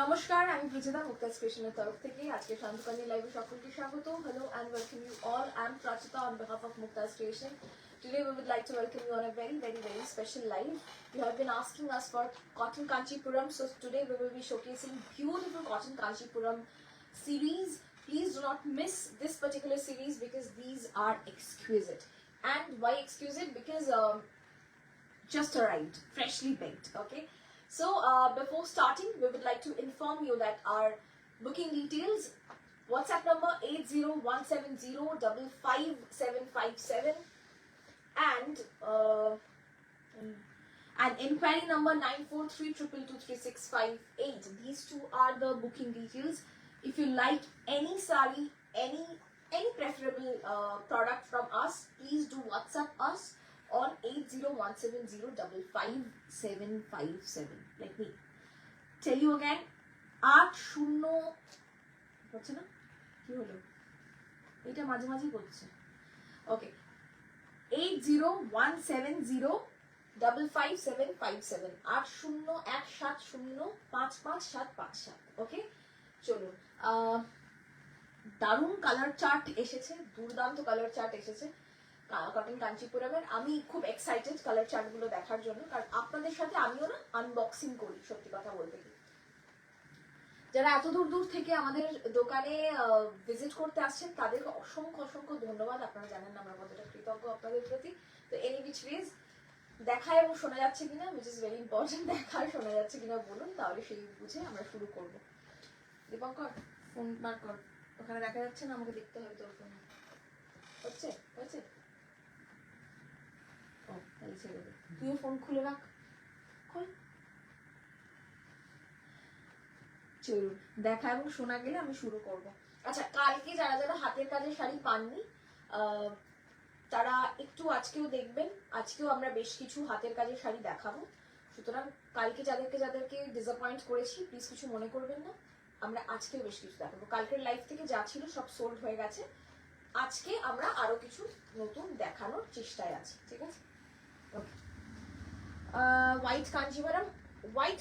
নমস্কার, আমি প্রচিতা মুক্তাজ ক্রিয়েশনের তরফ থেকে আজকে শান্তকানী লাইভে সকলকে স্বাগত। Hello and welcome you all. I'm Prachita on behalf of Muktaz Creation. Today we would like to welcome you on a very special live. You have been asking us for cotton kanchipuram, so today we will be showcasing beautiful cotton kanchipuram series. Please do not miss this particular series because these are exquisite. And why exquisite? Because just arrived, freshly baked. Okay. So before starting, we would like to inform you that our booking details, WhatsApp number 8017055757 and inquiry number 9432223658. These two are the booking details. If you like any sari, any preferable product from us, please do WhatsApp us on 8017055757. Let me tell you again. 80 হচ্ছে না, কি হলো এটা মাঝে মাঝে করছে। ওকে, 8017055757 8017055757। ওকে, চলুন। দারুণ কালার চার্ট এসেছে, দুর্দান্ত কালার চার্ট এসেছে কটন কাঞ্চিপুরমের। আমি খুব এক্সাইটেড কালার চার্ট গুলো দেখার জন্য, কারণ আপনাদের সাথে আমিও না আনবক্সিং করি। সত্যি কথা বলতে কি, যারা এত দূর থেকে আমাদের দোকানে ভিজিট করতে আসছেন তাদেরকে অসংখ্য ধন্যবাদ। আপনারা জানেন না আমরা কতটা কৃতজ্ঞ আপনাদের প্রতি। তো এনি উইচ ওয়েজ, দেখা এবং শোনা যাচ্ছে কিনা, উইচ ইজ ভেরি ইম্পর্টেন্ট, দেখা শোনা যাচ্ছে কিনা বলুন, তাহলে সেই বুঝে আমরা শুরু করব। দীপঙ্কর, ফোন বার কর, ওখানে দেখা যাচ্ছে না, আমাকে দেখতে হবে তোর ফোন হচ্ছে। ও তাহলে ছেড়ে দে, তুইও ফোন খুলে রাখ, খোল। চলুন, দেখা এবং শোনা গেলে আমি শুরু করব। আচ্ছা, কালকে যারা হাতের কাজের শাড়ি পাননি তারা একটু আজকেও দেখবেন। আজকেও আমরা বেশ কিছু হাতের কাজের শাড়ি দেখাবো, সুতরাং কালকে যাদেরকে ডিসঅ্যাপয়েন্ট করেছি প্লিজ কিছু মনে করবেন না। আমরা আজকেও বেশ কিছু দেখাবো। কালকের লাইভ থেকে যা ছিল সব সোল্ড হয়ে গেছে। আজকে আমরা আরো কিছু নতুন দেখানোর চেষ্টায় আছি, ঠিক আছে? হোয়াইট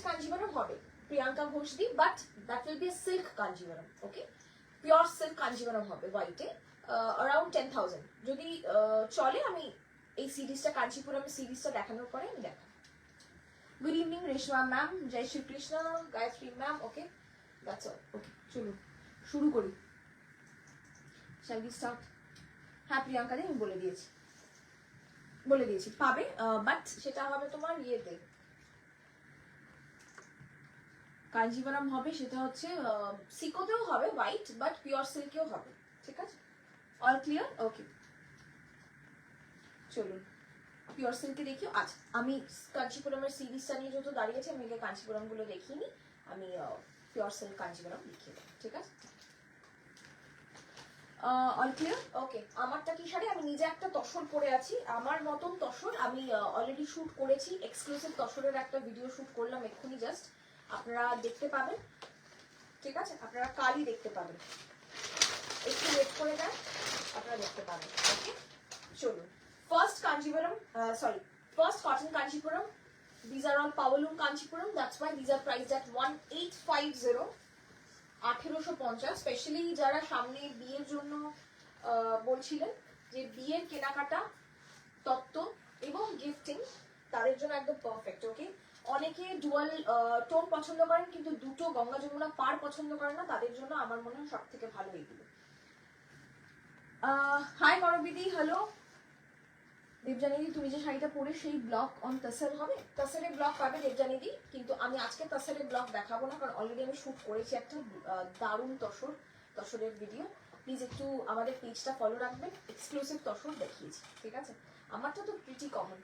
কাঞ্জিভারাম হবে Priyanka Ghosh di, but that will be silk Kanjeevaram. Okay, pure silk Kanjeevaram হবে হোয়াইটে, অ্যারাউন্ড 10,000 যদি চলে। আমি এই সিরিজটা কাঞ্চিপুরমের সিরিজটা দেখানোর পরে আমি দেখাবো। গুড ইভিনিং রেশমা ম্যাম, জয় Shrikrishna, Gayatri ma'am. Okay, that's all. Okay, চলুন শুরু করি। Shall we start? হ্যাঁ প্রিয়াঙ্কা দি, আমি বলে দিয়েছি পাবে, বাট সেটা হবে তোমার ইয়েতে কাঞ্জিভারাম হবে, সেটা হচ্ছে সিকোতেও হবে হোয়াইট, বাট পিওর সিল্কেও হবে, ঠিক আছে? All clear? ওকে, চলুন পিওর সিল্কে দেখিও। আচ্ছা, আমি কাঞ্চিপুরমের সিরিজটা নিয়ে যেহেতু দাঁড়িয়েছি, আমি আগে কাঞ্চিপুরম গুলো দেখিয়ে নিই। আমি পিওর সিল্ক কাঞ্চিপুরম দেখিয়ে দেবো, ঠিক আছে? All clear? ওকে, আমারটা কি শাড়ি, আমি নিজে একটা তসর পরে আছি, আমার মতন তসর। আমি অলরেডি শুট করেছি, এক্সক্লুসিভ তসরের একটা ভিডিও শুট করলাম এক্ষুনি জাস্ট, আপনারা দেখতে পাবেন, ঠিক আছে? আপনারা কালই দেখতে পাবেন, একটু ওয়েট করে দেন, আপনারা দেখতে পাবেন। ওকে, চলুন। First cotton Kanchipuram. These are all Powerloom Kanchipuram. That's why these are priced at 1850. 1850। Specially যারা সামনে বিয়ের জন্য বলছিলেন যে বিয়ের কেনাকাটা, তত্ত্ব এবং গিফটিং, তাদের জন্য একদম পারফেক্ট। ওকে, অনেকে ডুয়াল টোন পছন্দ করেন কিন্তু দুটো গঙ্গা যমুনা পার পছন্দ করেন না, তাদের জন্য আমার মনে হয় সব থেকে ভালো এইগুলো। হাই করবিদি, হ্যালো দেবজানিদি, তুমি যে শাড়িটা পরে সেই ব্লগ অন তাসার হবে, তাসারের ব্লগ পাবে দেবজানিদি, কিন্তু আমি আজকে তাসারের ব্লগ দেখাবো না, কারণ অলরেডি আমি শুট করেছি একটা দারুণ তসরের ভিডিও। প্লিজ একটু আমাদের পেজটা ফলো রাখবেন, এক্সক্লুসিভ তসর দেখিয়েছি, ঠিক আছে? আমারটা তো pretty common.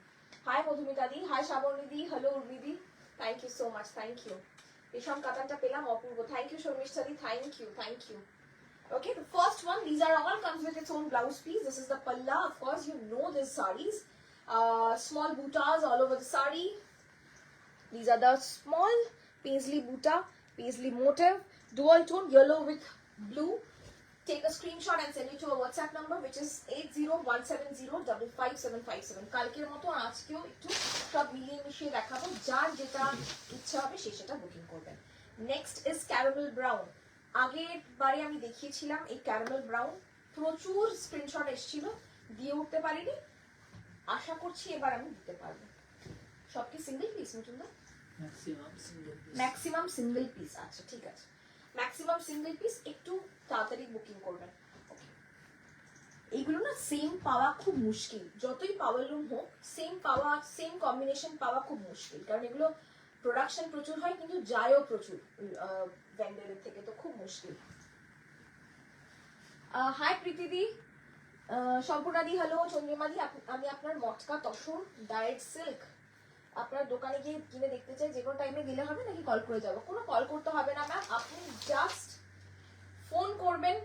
Hi Madhumita di, hi Shrabani di, hello Urmi, thank you so much, thank you. রেশম কাতানটা পেলাম, অপূর্ব, thank you. Sharmistha di, thank you. Okay, the first one, these are all comes with its own blouse piece. This is the palla, of course you know these sarees. Small buttas all over the saree. These are the small paisley butta, paisley motif, dual tone, yellow with blue. take a screenshot and send it to our WhatsApp number, which is 8017055757. কালকের মতো আজকেও একটু সব মিলিয়ে মিশিয়ে দেখাবো, যার যেটা ইচ্ছা হবে সে সেটা বুকিং করবেন। Next is caramel brown. আগের বারে আমি দেখিয়েছিলাম এই ক্যারামেল ব্রাউন, প্রচুর স্ক্রিনশট এসেছিল, দিয়ে উঠতে পারিনি, আশা করছি এবার আমি দিতে পারবো। সব কি সিঙ্গেল পিস মিঠুনদা? Maximum single piece. আচ্ছা ঠিক আছে, ম্যাক্সিমাম সিঙ্গেল পিস, একটু তাড়াতাড়ি বুকিং করবেন। এইগুলো না সেম পাওয়া খুব মুশকিল, যতই পাওয়ার লুম হোক সেম পাওয়া, সেম কম্বিনেশন পাওয়া খুব মুশকিল, কারণ এগুলো প্রোডাকশন প্রচুর হয় কিন্তু যায়ও প্রচুর ভেন্ডারের থেকে, তো খুব মুশকিল। হাই প্রীতিদি, সম্পূর্ণাদি হ্যালো, চন্দ্রিমাদি, আমি আপনার মটকা তসর ডায়েট সিল্ক আপনার দোকানে গিয়ে কিনে দেখতে চাই, যে কোনো টাইমে গেলে হবে নাকি কল করে যাবো? কোনো কল করতে হবে না ম্যাম, আপনি জাস্ট ফোন করবেন,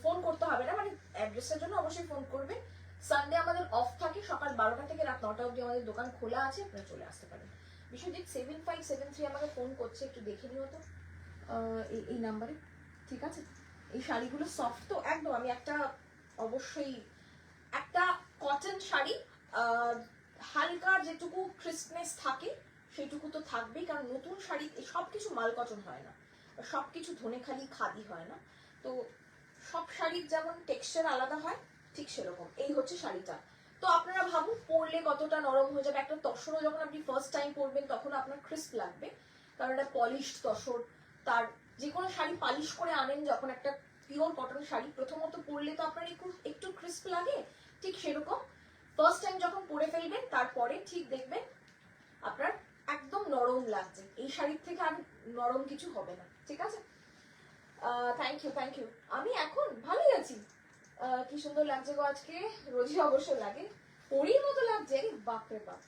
ফোন করতে হবে না, মানে অ্যাড্রেসের জন্য অবশ্যই ফোন করবেন। সানডে আমাদের অফ থাকে, সকাল 12টা থেকে রাত 9টা অবধি আমাদের দোকান খোলা আছে, আপনারা চলে আসতে পারেন। বিশ্বজিৎ 7573 আমাকে ফোন করছে, একটু দেখে নিও তো এই নাম্বারে, ঠিক আছে? এই শাড়িগুলো সফট তো একদম, আমি একটা অবশ্যই একটা কটন শাড়ি, হালকা যেটুকু ক্রিসপনেস থাকে সেটুকু তো থাকবেই, কারণ নতুন শাড়ি সবকিছু মাল কটন হয় না, সবকিছু ধনেখালি খাদি হয় না, তো সব শাড়ির যেমন টেক্সচার আলাদা হয় ঠিক সেরকম। এই হচ্ছে শাড়িটা, তো আপনারা ভাবুন পরলে কতটা নরম হয়ে যাবে। একটা তসরও যখন আপনি ফার্স্ট টাইম পরবেন তখন আপনার ক্রিস্প লাগবে, কারণ এটা পলিশড তসর। তার যে কোনো শাড়ি পালিশ করে আনেন যখন, একটা পিওর কটন শাড়ি প্রথমত পরলে তো আপনার একটু ক্রিস্প লাগে, ঠিক সেরকম ফার্স্ট টাইম যখন পরে ফেলবেন তারপরে ঠিক দেখবেন আপনার একদম নরম লাগছে, এই শাড়ির থেকে আর নরম কিছু হবে না, ঠিক আছে? Thank you thank you. আমি এখন ভালোই আছি, কি সুন্দর লাগছে গো আজকে, রোজই অবশ্য লাগে, পরীর মতো লাগছে, বাপরে বাপ।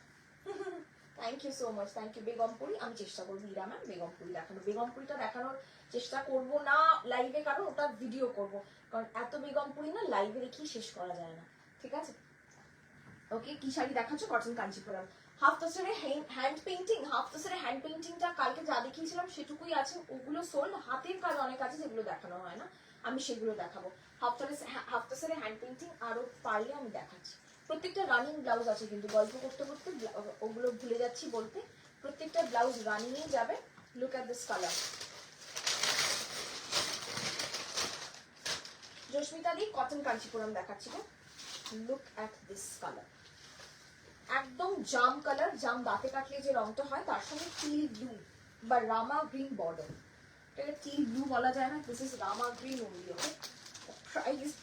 Thank you so much, thank you. Begampuri আমি চেষ্টা করবো ইরা ম্যাম বেগমপুরি দেখানো, বেগমপুরিটা দেখানোর চেষ্টা করব না লাইভে, কারণ ওটা ভিডিও করব, কারণ এত বেগমপুরি না লাইভে দেখিয়ে শেষ করা যায় না, ঠিক আছে? ওকে, কি শাড়ি দেখাচ্ছ? কটন কাঞ্চিপুরম হাফ তাসারে হ্যান্ড পেইন্টিং, হাফ তাসারে হ্যান্ড পেইন্টিংটা কালকে যা দেখিয়েছিলাম সেটুকুই আছে, ওগুলো সোল্ড। হাতের কাজ অনেক আছে যেগুলো দেখানো হয় না, আমি সেগুলো দেখাবো। হাফ তাসারে হ্যান্ড পেইন্টিং আরো পারলে আমি দেখাচ্ছি। প্রত্যেকটা রানিং ব্লাউজ আছে, কিন্তু গল্প করতে করতে ওগুলো ভুলে যাচ্ছি বলতে, প্রত্যেকটা ব্লাউজ রানিংই যাবে। Look at this colour. Jasmita di cotton Kanchipuram দেখাচ্ছি তো, লুক অ্যাট দিস কালার, একদম জাম কালার, জাম দাঁতে কাটলে যে রংটা হয় তার সঙ্গে টিল ব্লু বা রামা গ্রিন বর্ডার, এটা টিল ব্লু বলা যায় না, this is Rama green only, okay? Price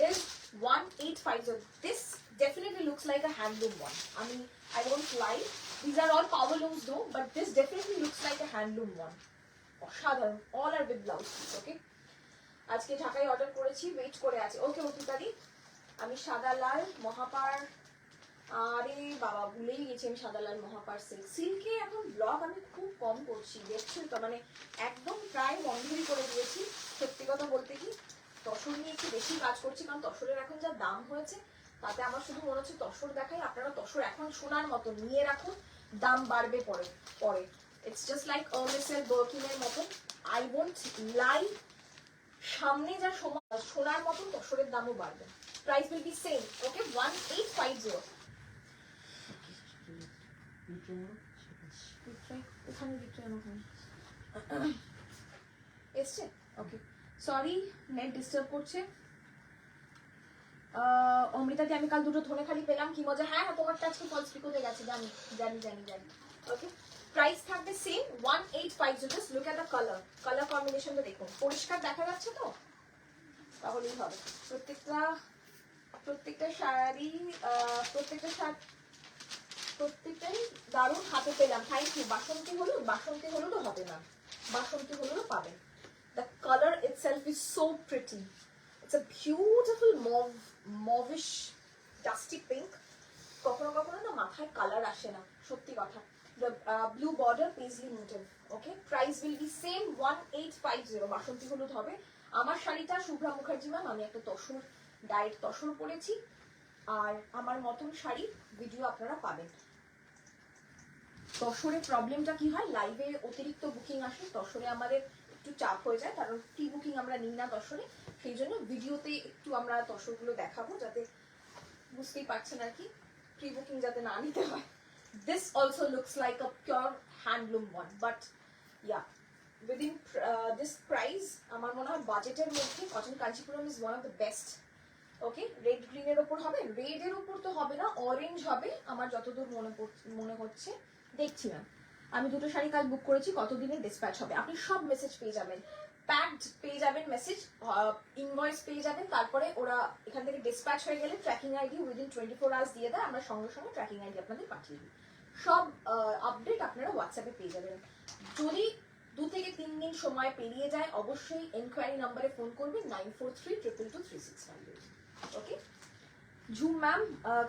is 1850. This definitely looks like a handloom one. I mean, I won't lie, these are all power looms though, but this definitely looks like a handloom one. অসাধারণ, all are with blouse piece, okay? আজকে ঢাকায় order করেছি, wait করে আছে। ওকে অতুতাদি, আমি সাদা লাল মহাপার, আরে বাবা ভুলেই গেছি আমি সাদা লাল মহাপার সিল্ক। সিল্কে এখন ব্লগ আমি খুব কম করছি, দেখছেন তো, মানে একদম প্রায় বন্ধই করে দিয়েছি। সত্যি কথা বলতে কি, তসর নিয়ে একটু বেশি কাজ করছি, কারণ তসরের এখন যা দাম হয়েছে তাতে আমার শুধু মনে হচ্ছে তসর দেখাই, আপনারা তসর এখন সোনার মতো নিয়ে রাখুন, দাম বাড়বে পরে পরে। ইটস জাস্ট লাইক আর্মেসের বর্কিনের মতন, আই ওয়ন্ট লাই, সামনে যা সোনার মতন তসরের দামও বাড়বে। প্রাইস উইল বি সেম, ওকে? 1850। এসছে, ওকে, সরি নেট ডিস্টার্ব করছে। অমৃতাদি আমি কাল দুটো ধনেখালি পেলাম, কি মজা। হ্যাঁ হ্যাঁ, তোমারটা আজকে ফলস পিকোতে গেছে, জানি জানি জানি জানি। ওকে, প্রাইস থাকবে same 1850। Just look at the colour, colour কম্বিনেশনটা দেখুন, পরিষ্কার দেখা যাচ্ছে তো, তাহলেই হবে। প্রত্যেকটা শাড়ি প্রত্যেকটাই দারুণ হাতে পেলাম, থ্যাংক ইউ। বাসন্তী হলুদও হবে না, বাসন্তী হলুদও পাবেন। The color itself is so pretty. It's a beautiful mauvish dusty pink. কখনো কখনো না মাথায় কালার আসে না, সত্যি কথা। The blue border paisley motif. Okay, price will be same 1850. বাসন্তী হলুদ হবে। আমার শাড়িটা শুভ্রা মুখার্জি ম্যাম, আমি একটা তসর ডায়েট তসর পরেছি, আর আমার মতন শাড়ি ভিডিও আপনারা পাবেন। তসরের প্রবলেমটা কি হয়, লাইভে অতিরিক্ত বুকিং আসে, তসরে আমাদের একটু চাপ হয়ে যায়, কারণ প্রি বুকিং আমরা নিই না তসরে, সেই জন্য ভিডিওতে একটু আমরা তসরগুলো দেখাবো, যাতে বুঝতেই পারছেন আর কি, প্রি বুকিং যাতে না নিতে হয়। This also looks like a pure handloom one, but yeah, within this price আমার মনে হয় বাজেটের মধ্যে cotton Kanchipuram is one of the best. Okay, red গ্রিনের ওপর হবে, রেডের ওপর তো হবে না, অরেঞ্জ হবে আমার যতদূর মনে হচ্ছে, দেখছি না। আমি দুটো শাড়ি কাল বুক করেছি, কতদিনে ডিসপ্যাচ হবে। আপনি সব মেসেজ পেয়ে যাবেন, প্যাকড পেয়ে যাবেন মেসেজ, ইনভয়েস পেয়ে যাবেন, তারপরে ওরা এখান থেকে ডিসপ্যাচ হয়ে গেলে ট্র্যাকিং আইডি উইদিন 24 আওয়ার্স দিয়ে দেয়, আমরা সঙ্গে সঙ্গে ট্র্যাকিং আইডি আপনাদের পাঠিয়ে দিই। সব আপডেট আপনারা হোয়াটসঅ্যাপে পেয়ে যাবেন। যদি 2 থেকে 3 দিন সময় পেরিয়ে যায়, অবশ্যই এনকোয়ারি নাম্বারে ফোন করবেন 9432223658। Okay, Jhum ma'am,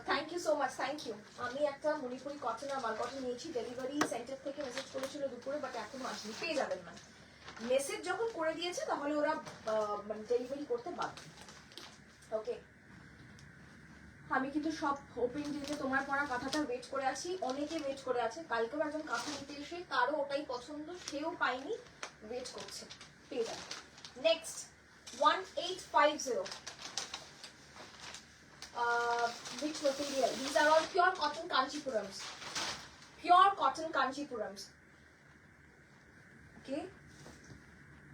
thank you so much, thank you. আমি একটা মণিপুরি কটন আর মাল কটন নিয়েছি, ডেলিভারি সেন্টার থেকে মেসেজ করেছিল দুপুরে, বাট এখনো আসেনি, পেয়ে যাবেন ম্যাম। মেসেজ যখন করে দিয়েছে তাহলে ওরা মানে ডেলিভারি করতে বাধ্য। ওকে, আমি কিন্তু সব ওপেন ডিলে তোমার পড়া কাঁথাটা ওয়েট করে আছি, অনেকে ওয়েট করে আছে। কালকেও একজন কাঁথা নিতে এসে তারও ওটাই পছন্দ, সেও পাইনি, ওয়েট করছে, পেয়ে যাবে। Next 1850, which material? These are all pure cotton kanchipurams, pure cotton kanchipurams. Okay,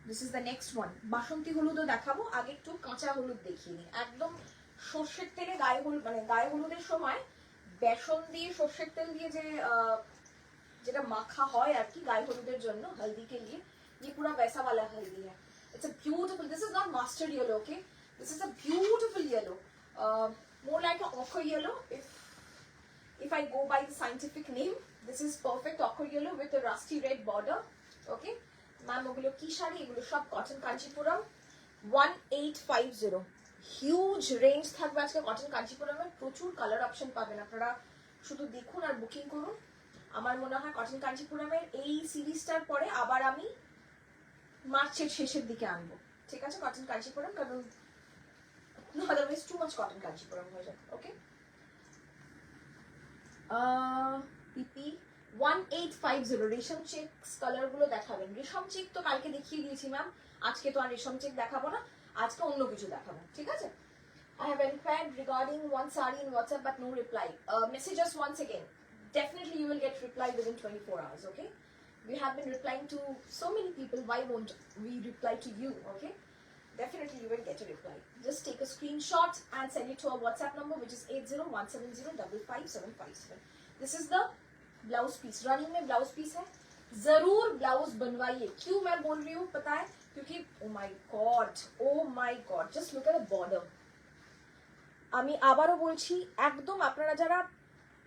this is the next one. বাসন্তী হলুদও দেখাবো, আগে একটু কাঁচা হলুদ দেখিয়ে নিই। একদম সর্ষের তেলে গায়ে হলুদ, মানে গায়ে হলুদের সময় বেসন দিয়ে সর্ষের তেল দিয়ে যে যেটা মাখা হয় আর কি গায়ে হলুদের জন্য, হলদি কে লিয়ে, ये पूरा वैसा वाला हल्दी है। It's a beautiful, this is not mustard yellow, okay, this is a beautiful yellow, more like a ochre yellow, if I go by the scientific name. This is perfect ochre yellow with a rusty red border. Okay, ma'am ওগুলো কি শাড়ি? এগুলো সব cotton Kanchipuram. 1850, huge range থাকবে আজকে cotton কাঞ্চিপুরমের, প্রচুর colour option পাবেন, আপনারা শুধু দেখুন আর বুকিং করুন। আমার মনে হয় কটন কাঞ্চিপুরমের এই সিরিজটার পরে আবার আমি মার্চের শেষের দিকে আনবো, ঠিক আছে, কটন কাঞ্চিপুরম, কারণ otherwise too much cotton Kanchipuram হয়ে যাবে। ওকে, পিপি 1850, রেশম চেকস কালার গুলো দেখাবেন। রেশম চেক তো কালকে দেখিয়ে দিয়েছি ম্যাম, আজকে তো আর রেশম চেক দেখাবো না, আজকে অন্য কিছু দেখাবো, ঠিক আছে। I have inquired regarding one saree in WhatsApp but no reply. Message us once again. Definitely you will get reply within 24 hours, okay? We have been replying to so many people, why won't we reply to you, okay? Definitely you will get a reply. Just take a screenshot and send it to our WhatsApp number, which is 8017055757. This is the blouse piece, running में blouse piece है, जरूर blouse बनवाइए। क्यों मैं बोल रही हूँ पता है? क्योंकि oh my God, just look at the border. আমি আবারও বলছি, একদম আপনারা যারা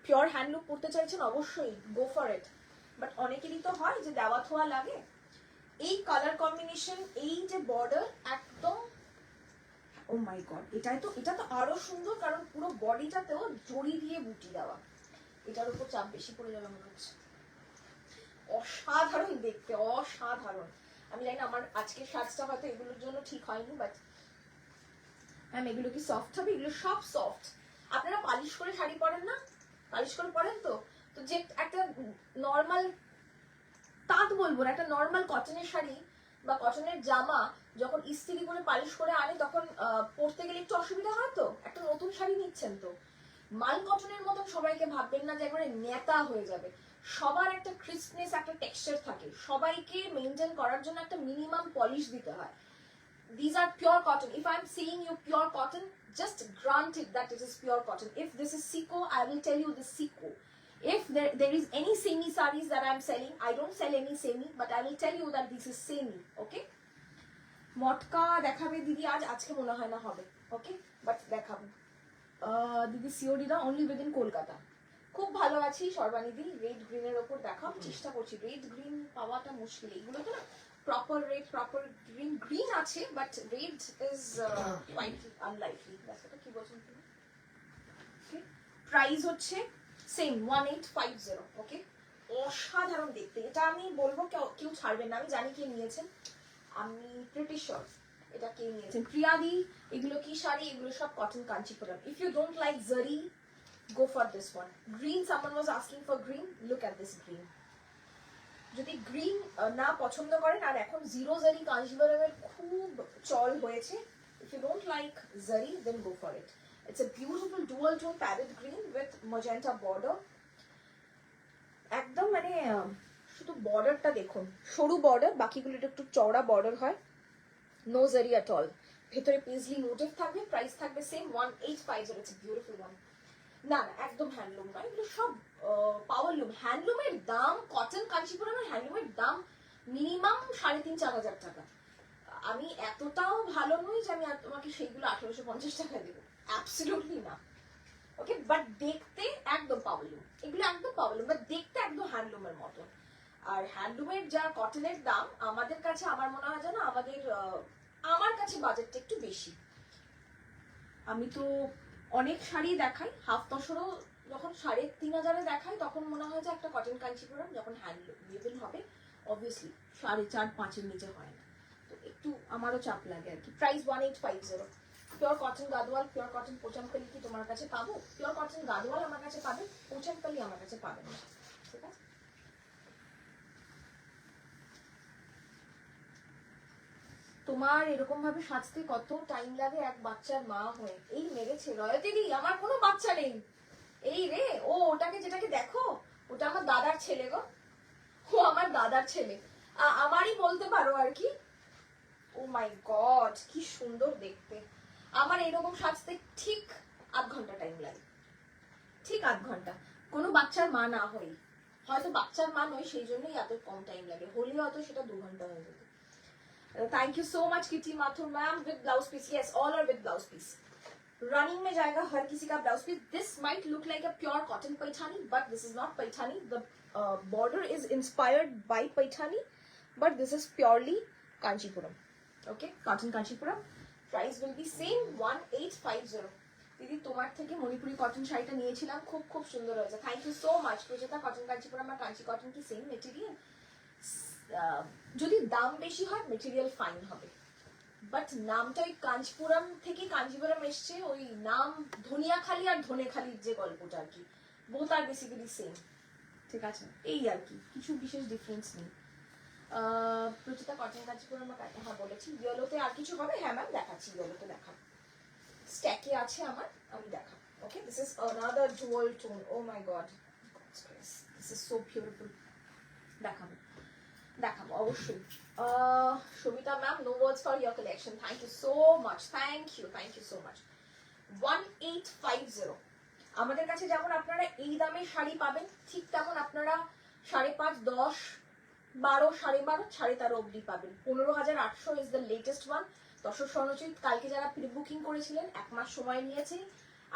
পিওর হ্যান্ডলুম পড়তে চাইছেন অবশ্যই গো ফর ইট, বাট অনেকেরই তো হয় যে দেওয়া থোয়া লাগে। এই কালার কম্বিনেশন, এই যে বর্ডার, একদম ও মাই গড, এটা তো আরো সুন্দর, কারণ পুরো বডিটাতেও জড়ি দিয়ে বুটি দেওয়া। এটার উপর চাপ বেশি পড়ে যাবে মনে হচ্ছে, অসাধারণ দেখতে, অসাধারণ। আমি জানি না আমার আজকের সাজটা হয়তো এগুলোর জন্য ঠিক হয়নি, বাট ম্যাম এগুলো কি সফট হবে? এগুলো সব সফট। আপনারা পালিশ করে শাড়ি পরেন না? পালিশ করে পরেন তো যে একটা নর্মাল তাঁত বলবো না, একটা নর্মাল কটনের শাড়ি বা কটনের জামা যখন ইস্ত্রি করে পালিশ করে আনে তখন পরতে গেলে একটু অসুবিধা হয়। তো একটা নতুন শাড়ি নিচ্ছেন, তো মাল কটনের মতন সবাইকে ভাববেন না যে একবারে নেতা হয়ে যাবে। সবার একটা ক্রিস্পনেস, একটা টেক্সচার থাকে, সবাইকে মেনটেন করার জন্য একটা মিনিমাম পলিশ দিতে হয়। These are pure cotton. If I'm saying you pure cotton, just grant it that it is pure cotton. If this is Siko, I will tell you this Siko. If there is any semi sarees that I'm selling, I don't sell any semi, but I will tell you that this is semi. Okay? মটকা দেখাবে দিদি আজকে মনে হয় না হবে, ওকে, but দেখাবো। দিদি COD the only within Kolkata. খুব ভালো আছি সর্বানিধি। রেড গ্রিনের ওপর দেখাও, চেষ্টা করছি। রেড গ্রিন পাওয়াটা মুশকিল, এগুলো তো না প্রপার রেড, প্রপার গ্রিন আছে, but red is quite unlikely. দেখো কি বলছেন তুমি? ওকে, প্রাইস হচ্ছে সেম 1850। ওকে, অসাধারণ দেখতে, এটা আমি বলবো কেউ ছাড়বেন না। আমি জানি কে নিয়েছেন, আমি প্রিটি শিওর এটা কে নিয়েছেন। প্রিয়াদি, এগুলো কি শাড়ি? এগুলো সব cotton Kanchipuram. If you don't like zari, go for this one. Green, someone was asking for green. Look at this green. যদি গ্রিন না পছন্দ করেন, আর এখন জিরো জারি কাঞ্চিপুরমের খুব চল হয়েছে, If you don't like zari, then go for it. It's a beautiful dual tone parrot green with magenta border. একদম মানে শুধু বর্ডারটা দেখুন, সরু বর্ডার, বাকিগুলো একটু চওড়া বর্ডার হয়, নো জারি অ্যাট অল। ভেতরে পেজলি মোটিভ থাকবে, প্রাইস থাকবে সেম 1850। It's beautiful one. না না একদম হ্যান্ডলুম নয়, এগুলো সব পাওয়ারলুম। হ্যান্ডলুমের দাম, কটন কাঞ্চিপুরমের হ্যান্ডলুমের দাম মিনিমাম 3,500-4,000 টাকা। আমি এতটাও ভালো নই যে আমি তোমাকে সেইগুলো 1850 টাকা দেবো, অ্যাবসলিউটলি না। ওকে, বাট দেখতে একদম পাওয়ারলুম, এগুলো একদম পাওয়ারলুম, বাট দেখতে একদম হ্যান্ডলুমের মতো। আর হ্যান্ডলুমের যা কটনের দাম আমাদের কাছে, আমার মনে হয় যেন আমার কাছে বাজেটটা একটু বেশি। আমি তো অনেক শাড়ি দেখাই, হাফ তসরও যখন 3,500 দেখাই তখন মনে হয় যে একটা কটন কাঞ্চিপুরম যখন হ্যান্ডলুম হবে অবভিয়াসলি 4.5-5-এর নিচে হয় না, তো একটু আমারও চাপ লাগে আর কি। Price 1850। Pure cotton Gadwal, pure cotton Pochampally কি তোমার কাছে পাবো? পিওর কটন গাদওয়াল আমার কাছে পাবে, পোচামপল্লি আমার কাছে পাবেন না, ঠিক আছে? তোমার এরকম ভাবে সাজতে কত টাইম লাগে এক বাচ্চার মা হয়ে? এই মেরেছে রয়তিদি, আমার কোনো বাচ্চা নেই। এই রে, ও ওটাকে যেটাকে দেখো, ওটা আমার দাদার ছেলে গো, ও আমার দাদার ছেলে, আমারই বলতে পারো আর কি। ও মাই গড, কি সুন্দর দেখতে। আমার এরকম সাজতে ঠিক 8 ঘন্টা টাইম লাগে, ঠিক 8 ঘন্টা। কোনো বাচ্চার মা না হই, হয়তো বাচ্চার মা নয় সেই জন্যই এত কম টাইম লাগে, হলে হয়তো সেটা 2 ঘন্টা হয়ে যেত। Thank you so much Kitty Mathur ma'am, with blouse piece, yes all are with blouse piece. Running में जाएगा हर किसी का blouse piece. This might look like a pure cotton paithani, but this is not paithani. The border is inspired by paithani, but this is purely Kanchipuram. Okay, cotton Kanchipuram. Price will be same 1850. দিদি তোমার থেকে Manipuri cotton শাড়িটা নিয়েছিলাম, খুব খুব সুন্দর হয়েছে, thank you so much. Pracheta cotton Kanchipuram আর কাঞ্চি কটন কি সেম মেটেরিয়াল? যদি দাম বেশি হয় মেটেরিয়াল ফাইন হবে, বাট নামটাই কাঞ্চিপুরম থেকে কাঞ্চিপুরম এসছে, ওই নাম ধনিয়াখালি আর ধনেখালির যে গল্পটা আর কি, বোথ আর বেসিক্যালি সেম, ঠিক আছে? এই আর কি, কিছু বিশেষ ডিফারেন্স নেই। প্রচিতা কটন কাঞ্চিপুরম হ্যাঁ বলেছি। ইয়েলোতে আর কিছু হবে? হ্যাঁ ম্যাম দেখাচ্ছি, ইয়েলোতে দেখাবো, স্ট্যাকে আছে আমার, আমি দেখাবো। Okay, this is another dual tone, ও my god, this is so beautiful. দেখাবো দেখাবো অবশ্যই। Sabita ma'am, no words for your collection, thank you so much, thank you so much. 1850। আমাদের কাছে যেমন আপনারা এই দামে শাড়ি পাবেন, ঠিক তেমন আপনারা 5.5, 10, 12, 12.5, 13.5 অবধি পাবেন। 15,800 ইজ দ্য লেটেস্ট ওয়ান। দর্শক স্বর্ণচিত কালকে যারা প্রি বুকিং করেছিলেন 1 মাস সময় নিয়েছে,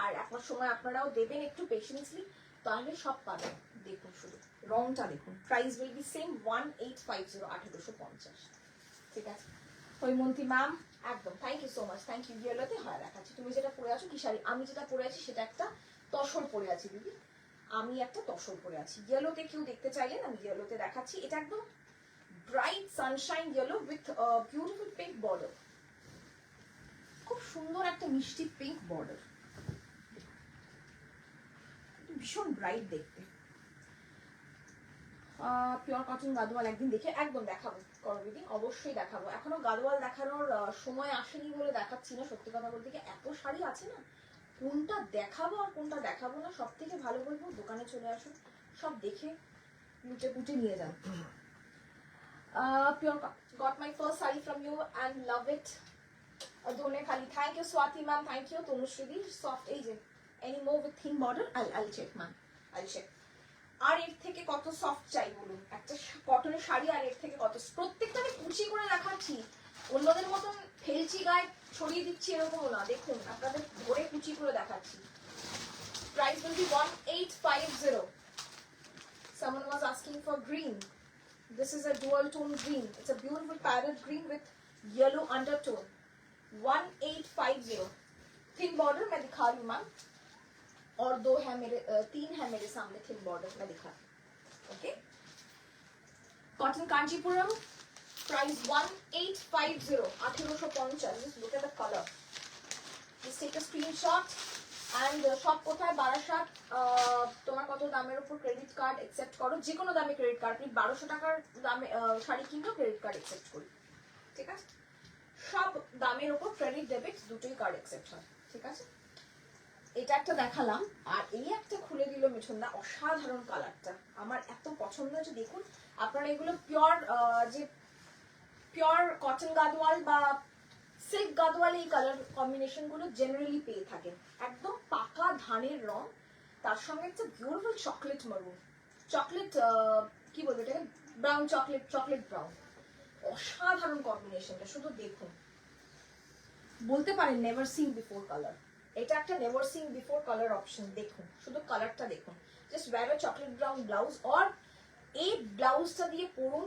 আর 1 মাস সময় আপনারাও দেবেন একটু পেশেন্সলি, তাহলে সব পাবেন। দেখুন শুধু রংটা দেখুন। প্রাইস উইল বি সেম 1850, 1850, ঠিক আছে? হৈমন্তী ম্যাম একদম, thank you so much, thank you. ইয়েলোতে হয় দেখাচ্ছি, তুমি যেটা পরে আছো কি শাড়ি? আমি যেটা পরে আছি সেটা একটা তসর পরে আছি দিদি, আমি একটা তসর পরে আছি। ইয়েলোতে কেউ দেখতে চাইলেন আমি ইয়েলোতে দেখাচ্ছি, এটা একদম bright Sunshine yellow with beautiful pink border, খুব সুন্দর একটা মিষ্টি পিঙ্ক বর্ডার, ভীষণ ব্রাইট দেখতে। পিওর কটন গাদওয়াল একদিন দেখে একদম দেখাবো করবিদি, অবশ্যই দেখাবো। এখনো গাদওয়াল দেখানোর সময় আসেনি বলে দেখাচ্ছি না, সত্যি কথা বলতে কি এত শাড়ি আছে না, কোনটা দেখাবো আর কোনটা দেখাবো না, সব থেকে ভালো বলবো দোকানে চলে আসুন, সব দেখে লুটে পুটে নিয়ে যান। Pure got my first sari from you and love it. Dhanekhali, thank you Swati ma'am, thank you Tanushree. Soft, এই যে any more with thin border, I'll check ma'am, I'll check. আর এর থেকে কত সফট চাই বলুন? একটা কটনের শাড়ি আর এর থেকে কত, প্রত্যেকটা আমি কুচি করে দেখাচ্ছি, অন্যদের মতন ফেলছি গায়ে ছড়িয়ে দিচ্ছি এরকমও না, দেখুন আপনাদের ধরে কুচি করে দেখাচ্ছি। Price will B 1850। Someone was asking for green. This is a dual tone green. It's a beautiful parrot green with yellow undertone. 1850. Thin border मैं दिखा रही हूँ मैम, और 2 है मेरे 3 है मेरे सामने थिन बॉर्डर में दिखा। Okay, cotton Kanchipuram, price 1850, 1850। Just look at the color. Just take a screenshot and shop কোথায়? বারাসাত। তোমার কত দামের উপর ক্রেডিট কার্ড অ্যাকসেপ্ট করো? যে কোনো দামে ক্রেডিট কার্ড, আপনি 1200 টাকার দামে শাড়ি কিনলেও ক্রেডিট কার্ড অ্যাকসেপ্ট করি, ঠিক আছে? সব দামের উপর ক্রেডিট ডেবিট দুটোই কার্ড অ্যাকসেপ্ট হয়, ঠিক আছে? এটা একটা দেখালাম, আর এই একটা খুলে দিল মিঠুনদা, অসাধারণ কালারটা আমার এত পছন্দ হয়েছে। দেখুন আপনারা এগুলো পিওর যে পিওর কটন গাদওয়াল বা সিল্ক গাদওয়াল এই কালার কম্বিনেশন গুলো জেনারেলি পেয়ে থাকেন। একদম পাকা ধানের রং, তার সঙ্গে একটা বিউটিফুল চকলেট মারুন, চকলেট কি বলবো এটাকে, ব্রাউন চকলেট, চকলেট ব্রাউন, অসাধারণ কম্বিনেশনটা। শুধু দেখুন, বলতে পারেন নেভার সিন বিফোর কালার। এটা একটা never seen before colour option. দেখুন শুধু কালারটা দেখুন, জাস্ট ওয়্যার আ চকলেট ব্রাউন ব্লাউজ, আর এই ব্লাউজটা দিয়ে পরুন,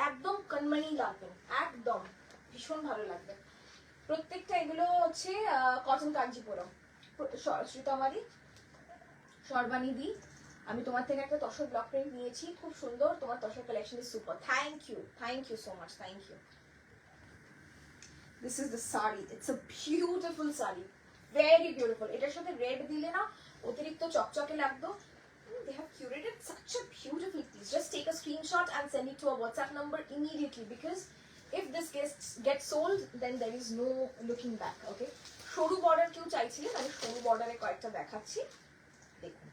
একদম কনমনি লাগবে, একদম ভীষণ ভালো লাগবে। প্রত্যেকটা এগুলো হচ্ছে কটন কাঞ্জিপুরম। শ্রীতমাদি, সর্বাণী দি, আমি তোমার থেকে একটা তসর ব্লক প্রিন্ট নিয়েছি, খুব সুন্দর, তোমার tussar collection is super, thank you so much, thank you. This is the sari, it's a beautiful sari, very beautiful. এটার সাথে রেড দিলে না অতিরিক্ত চকচকে লাগতো। They have curated such a beautiful piece. Just take a screenshot and send it to our WhatsApp number immediately, because if this gets sold, then there is no looking back. Okay, সরু border কেউ চাইছিলেন, আমি সরু বর্ডারে কয়েকটা দেখাচ্ছি। দেখুন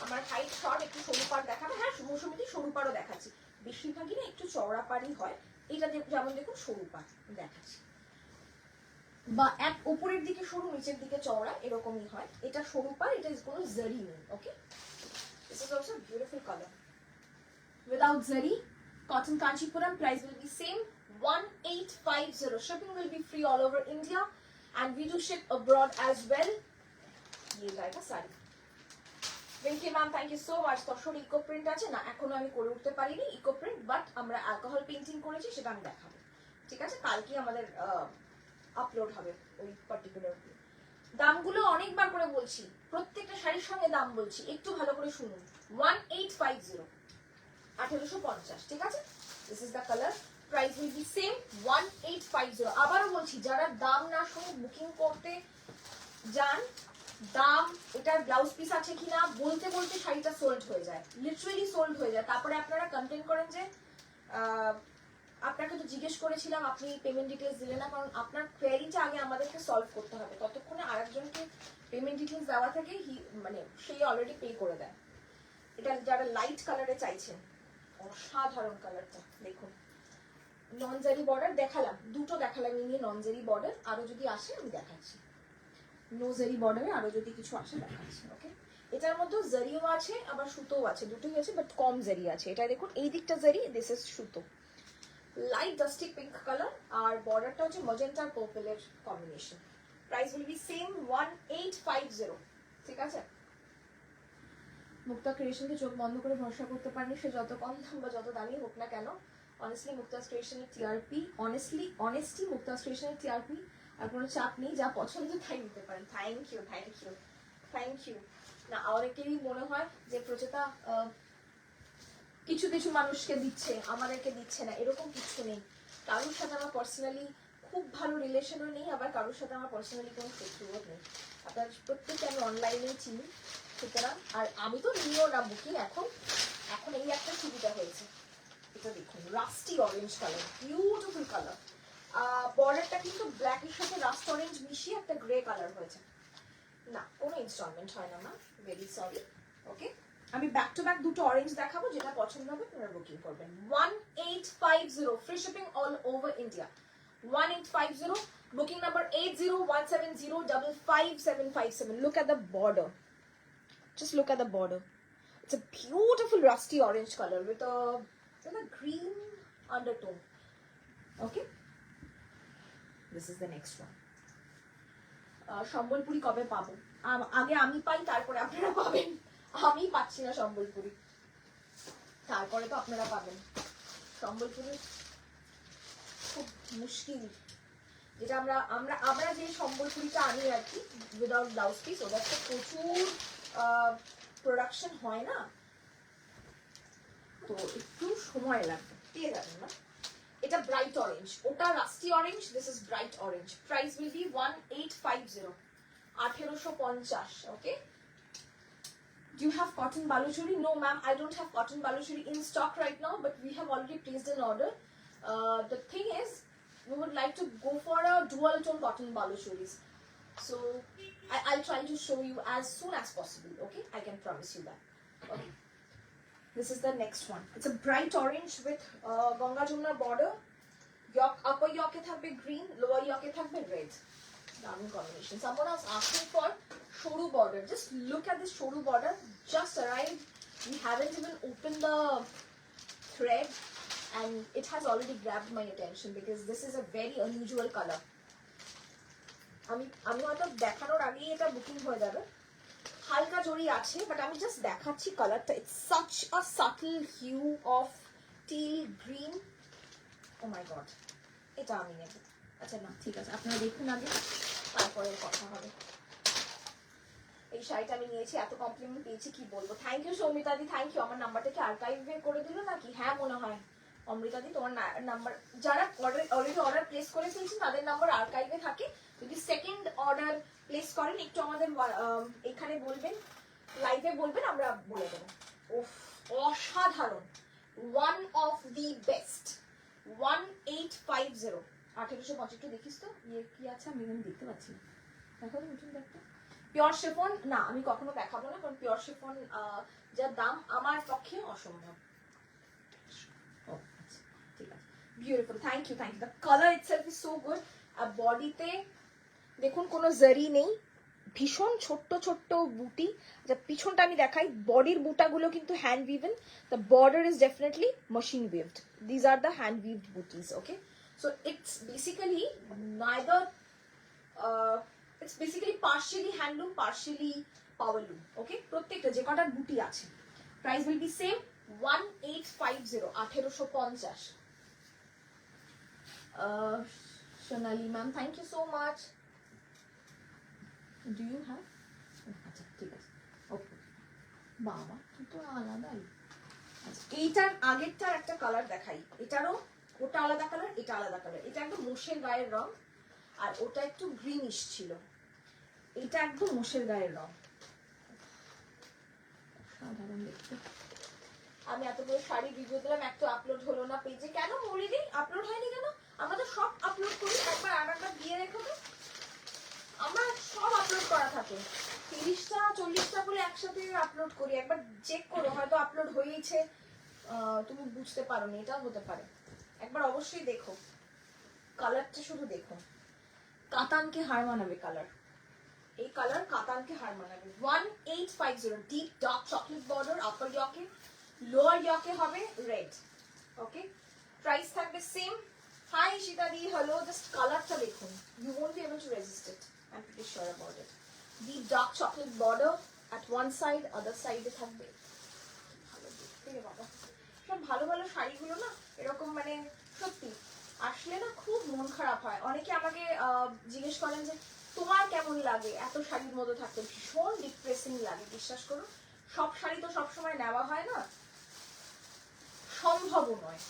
আমার হাইট শর্ট, একটু সরু পাড় দেখাবে। হ্যাঁ, মৌসুমীতে সরু পাড়ও দেখাচ্ছি, বেশিরভাগই না একটু চওড়া পাড়ই হয়। এটা যেমন দেখুন সরু পাড় দেখাচ্ছি, বা এক উপরের দিকে সরু নিচের দিকে চওড়া এরকমই হয়। এটা সরু পাড়, এটা ইজ কোনো জারি নেই। Okay, this is also beautiful colour without zari, cotton Kanchipuram. Price will be same, 1850. Shipping will be free all over India, and we do ship abroad as well. ये जाएगा sari. Winky ma'am, thank you so much. Tussar eco print আছে না, এখনো আমি করে উঠতে পারিনি eco print, but আমরা অ্যালকোহল পেইন্টিং করেছি, সেটা আমি দেখাবো, ঠিক আছে? কালকে আমাদের আপলোড হবে ওই পার্টিকুলার। দামগুলো অনেকবার করে বলছি, প্রত্যেকটা শাড়ির সঙ্গে দাম বলছি, একটু ভালো করে শুনুন। 1850, 1850, ঠিক আছে? This is the colour, price will be same 1850। আবারও বলছি, যারা দাম না শুনে বুকিং করতে যান, দাম, এটার ব্লাউজ পিস আছে কিনা বলতে বলতে শাড়িটা সোল্ড হয়ে যায়, লিটারালি সোল্ড হয়ে যায়। তারপরে আপনারা কমপ্লেন করেন যে আপনাকে তো জিজ্ঞেস করেছিলাম, আপনি পেমেন্ট ডিটেলস দিলেন না, কারণ আপনার কোয়েরিটা আগে আমাদেরকে সলভ করতে হবে, ততক্ষণে আরেকজনকে পেমেন্ট ডিটেলস দেওয়া থেকে মানে সেই অলরেডি পে করে দেয়। এটা যারা লাইট কালারে চাইছেন, অসাধারণ কালারটা দেখুন। ননজারি বর্ডার দেখালাম, দুটো দেখালাম নিয়ে ননজারি বর্ডার, আরো যদি আসে আমি দেখাচ্ছি। নোজারি বর্ডারে আরো যদি কিছু আসে দেখাচ্ছি। ওকে, এটার মধ্যে জারিও আছে আবার সুতোও আছে, দুটোই আছে, বাট কম জারি আছে। এটা দেখুন এই দিকটা জারি, দিস ইজ সুতো, লাইট ডাস্টি পিঙ্ক কালার, আর বর্ডারটা হচ্ছে মজেন্টা আর পার্পলের combination. Price will be same 1850, ঠিক আছে? মুক্তা ক্রিয়েশনকে চোখ বন্ধ করে ভরসা করতে পারেনি, সে যত কম দাম বা যত দামি হোক না কেন। অনেস্টলি মুক্তাস ক্রিয়েশনের টিআরপি, অনেস্টলি মুক্তাস ক্রিয়েশনের টিআরপি, আর কোনো চাপ নেই, যা পছন্দ তাই নিতে পারেন। Thank you. না, অনেকেরই মনে হয় যে প্রচেতা কিছু কিছু মানুষকে দিচ্ছে, আমাদেরকে দিচ্ছে না, এরকম কিছু নেই। কারোর সাথে আমার পার্সোনালি খুব ভালো রিলেশনও নেই, আবার কারোর সাথে আমার পার্সোনালি কোনো শত্রুও নেই। আপনার প্রত্যেককে আমি অনলাইনেই চিনি, সুতরাং। আর আমি তো নিও না বুকিং এখন এই একটা সুবিধা হয়েছে। এটা দেখুন, rusty orange colour, beautiful colour. বর্ডারটা কিন্তু ব্ল্যাকের সাথে রাস্ট অরেঞ্জ মিশিয়ে একটা গ্রে কালার হয়েছে। না, কোনো ইনস্টলমেন্ট হয় না মা, ভেরি সরি। ওকে, আমি ব্যাক টু ব্যাক দুটো অরেঞ্জ দেখাবো, যেটা পছন্দ হবে আপনারা বুকিং করবেন। 1850, free shipping all over India. 1850, booking number 8017055757. Look at the border, just look at the border. It's a beautiful rusty orange color with a green undertone. Okay, this is the next one. Sambalpuri কবে পাবো? আগে আমি পাই, তারপরে আপনারা পাবেন। আমি পাচ্ছি না সম্বলপুরি, তারপরে তো আপনারা পাবেন। সম্বলপুরি খুব মুশকিল, যেটা আমরা যে সম্বলপুরিটা আনি আর কি উইদাউট ব্লাউজ পিস, ওটা তো প্রচুর প্রোডাকশন হয় না, তো একটু সময় লাগবে, পেয়ে যাবেন না। এটা ব্রাইট অরেঞ্জ, ওটা rusty orange, this is bright orange. Price will B 1850, 1850। Okay, do you have cotton baluchuri? No ma'am, I don't have cotton baluchuri in stock right now, but we have already placed an order. The thing is, we would like to go for a dual tone cotton balushuris. So I'll try to show you as soon as possible. Okay, I can promise you that. Okay, this is the next one. It's a bright orange with Ganga Jamuna border. Yoke, upper yoke thakbe green, lower yoke thakbe red. Darn combination. Someone was asking for shoru border. Just look at this shoru border. Just arrived. We haven't even opened the thread, and it has already grabbed my attention because this is a very unusual color. আমি হয়তো দেখানোর আগেই এটা booking হয়ে যাবে। হালকা জড়ি আছে, but আমি জাস্ট দেখাচ্ছি কালারটা। It's such a subtle hue of teal green. Oh my God, এটা আমি নেব। আচ্ছা না, ঠিক আছে, আপনারা দেখুন আগে, তারপরে কথা হবে। এই শাড়িটা আমি নিয়েছি, এত কমপ্লিমেন্ট পেয়েছি কি বলবো। থ্যাংক ইউ সৌমিতাদি, থ্যাংক ইউ। আমার নাম্বারটাকে আর্কাইভে করে দিল নাকি? হ্যাঁ মনে হয়। অমৃতাদি, তোমার নাম্বার, যারা অলরেডি অর্ডার প্লেস করে ফেলছেন তাদের নাম্বার আর্কাইভে থাকে। যদি সেকেন্ড অর্ডার প্লেস করেন একটু আমাদের এখানে বলবেন, লাইভে বলবেন, আমরা বলে দেবো। ওফ, অসাধারণ, ওয়ান অফ দি বেস্ট। 1850 1850। দেখিস তো ইয়ে কি আছে, আমি দেখতে পাচ্ছি না। দেখো তো, নতুন দেখতে। পিওর শিফন না, আমি কখনো দেখাবো না, কারণ পিওর শিফন যার দাম আমার পক্ষে অসম্ভব। ঠিক আছে, beautiful, thank you, thank you. The colour itself is so good. আর বডিতে দেখুন কোনো জারি নেই, ভীষণ ছোট্ট ছোট্ট বুটি। আচ্ছা, পিছনটা আমি দেখাই। বডির বুটাগুলো কিন্তু hand woven. The border is definitely machine woven. These are the hand woven বুটিজ। Okay, so it's basically neither it's basically partially handloom, partially power loom. Okay, প্রত্যেকটা যে কটা বুটি আছে। Price will be same 1850 1850। Sonali ma'am, thank you so much. Do you have? আচ্ছা ঠিক আছে, ওকে। বাবা, তো আলাদাই। আচ্ছা, এইটার আগেরটার একটা কালার দেখাই। এটারও, ওটা আলাদা কালার, এটা আলাদা কালার। এটা একদম মোষের গায়ের রং, আর ওটা একটু গ্রিনিশ ছিল। এটা একদম মোষের গায়ের রং। সাধারণ দেখতে। আমি এতগুলো শাড়ি রিভিউ দিলাম, একটা আপলোড হলো না পেজে। কেন মৌলিদি আপলোড হয়নি কেন? আমরা তো সব আপলোড করি। একবার আরেকবার দিয়ে রেখো তো, আমরা সব আপলোড করা থাকে। 30টা 40টা করে একসাথে আপলোড করি। একবার চেক করো, হয়তো আপলোড হয়েছে, তুমি বুঝতে পারোনি, এটাও হতে পারে। একবার অবশ্যই দেখো, কালারটা শুধু দেখো। কাতানকে হার মানাবে কালার। এই কালার কাতানকে হার মানাবে। 1850 deep dark chocolate border, upper yoke, lower yoke হবে রেড। ওকে, প্রাইস থাকবে সেম। হাই শীতাদি, হ্যালো। জাস্ট কালারটা দেখুন, you won't be able to resist it, I am pretty sure about it. Deep dark chocolate border at one side, other সাইডে থাকবে। ভালো দেখতে রে বাবা, সব ভালো ভালো শাড়িগুলো না এরকম, মানে সত্যি আসলে না খুব মন খারাপ হয়। অনেকে আমাকে জিজ্ঞেস করেন যে তোমার কেমন লাগে এত শাড়ির মধ্যে থাকতে। ভীষণ ডিপ্রেসিং লাগে, বিশ্বাস করো। সব শাড়ি তো সবসময় নেওয়া হয় না, সম্ভবও নয়।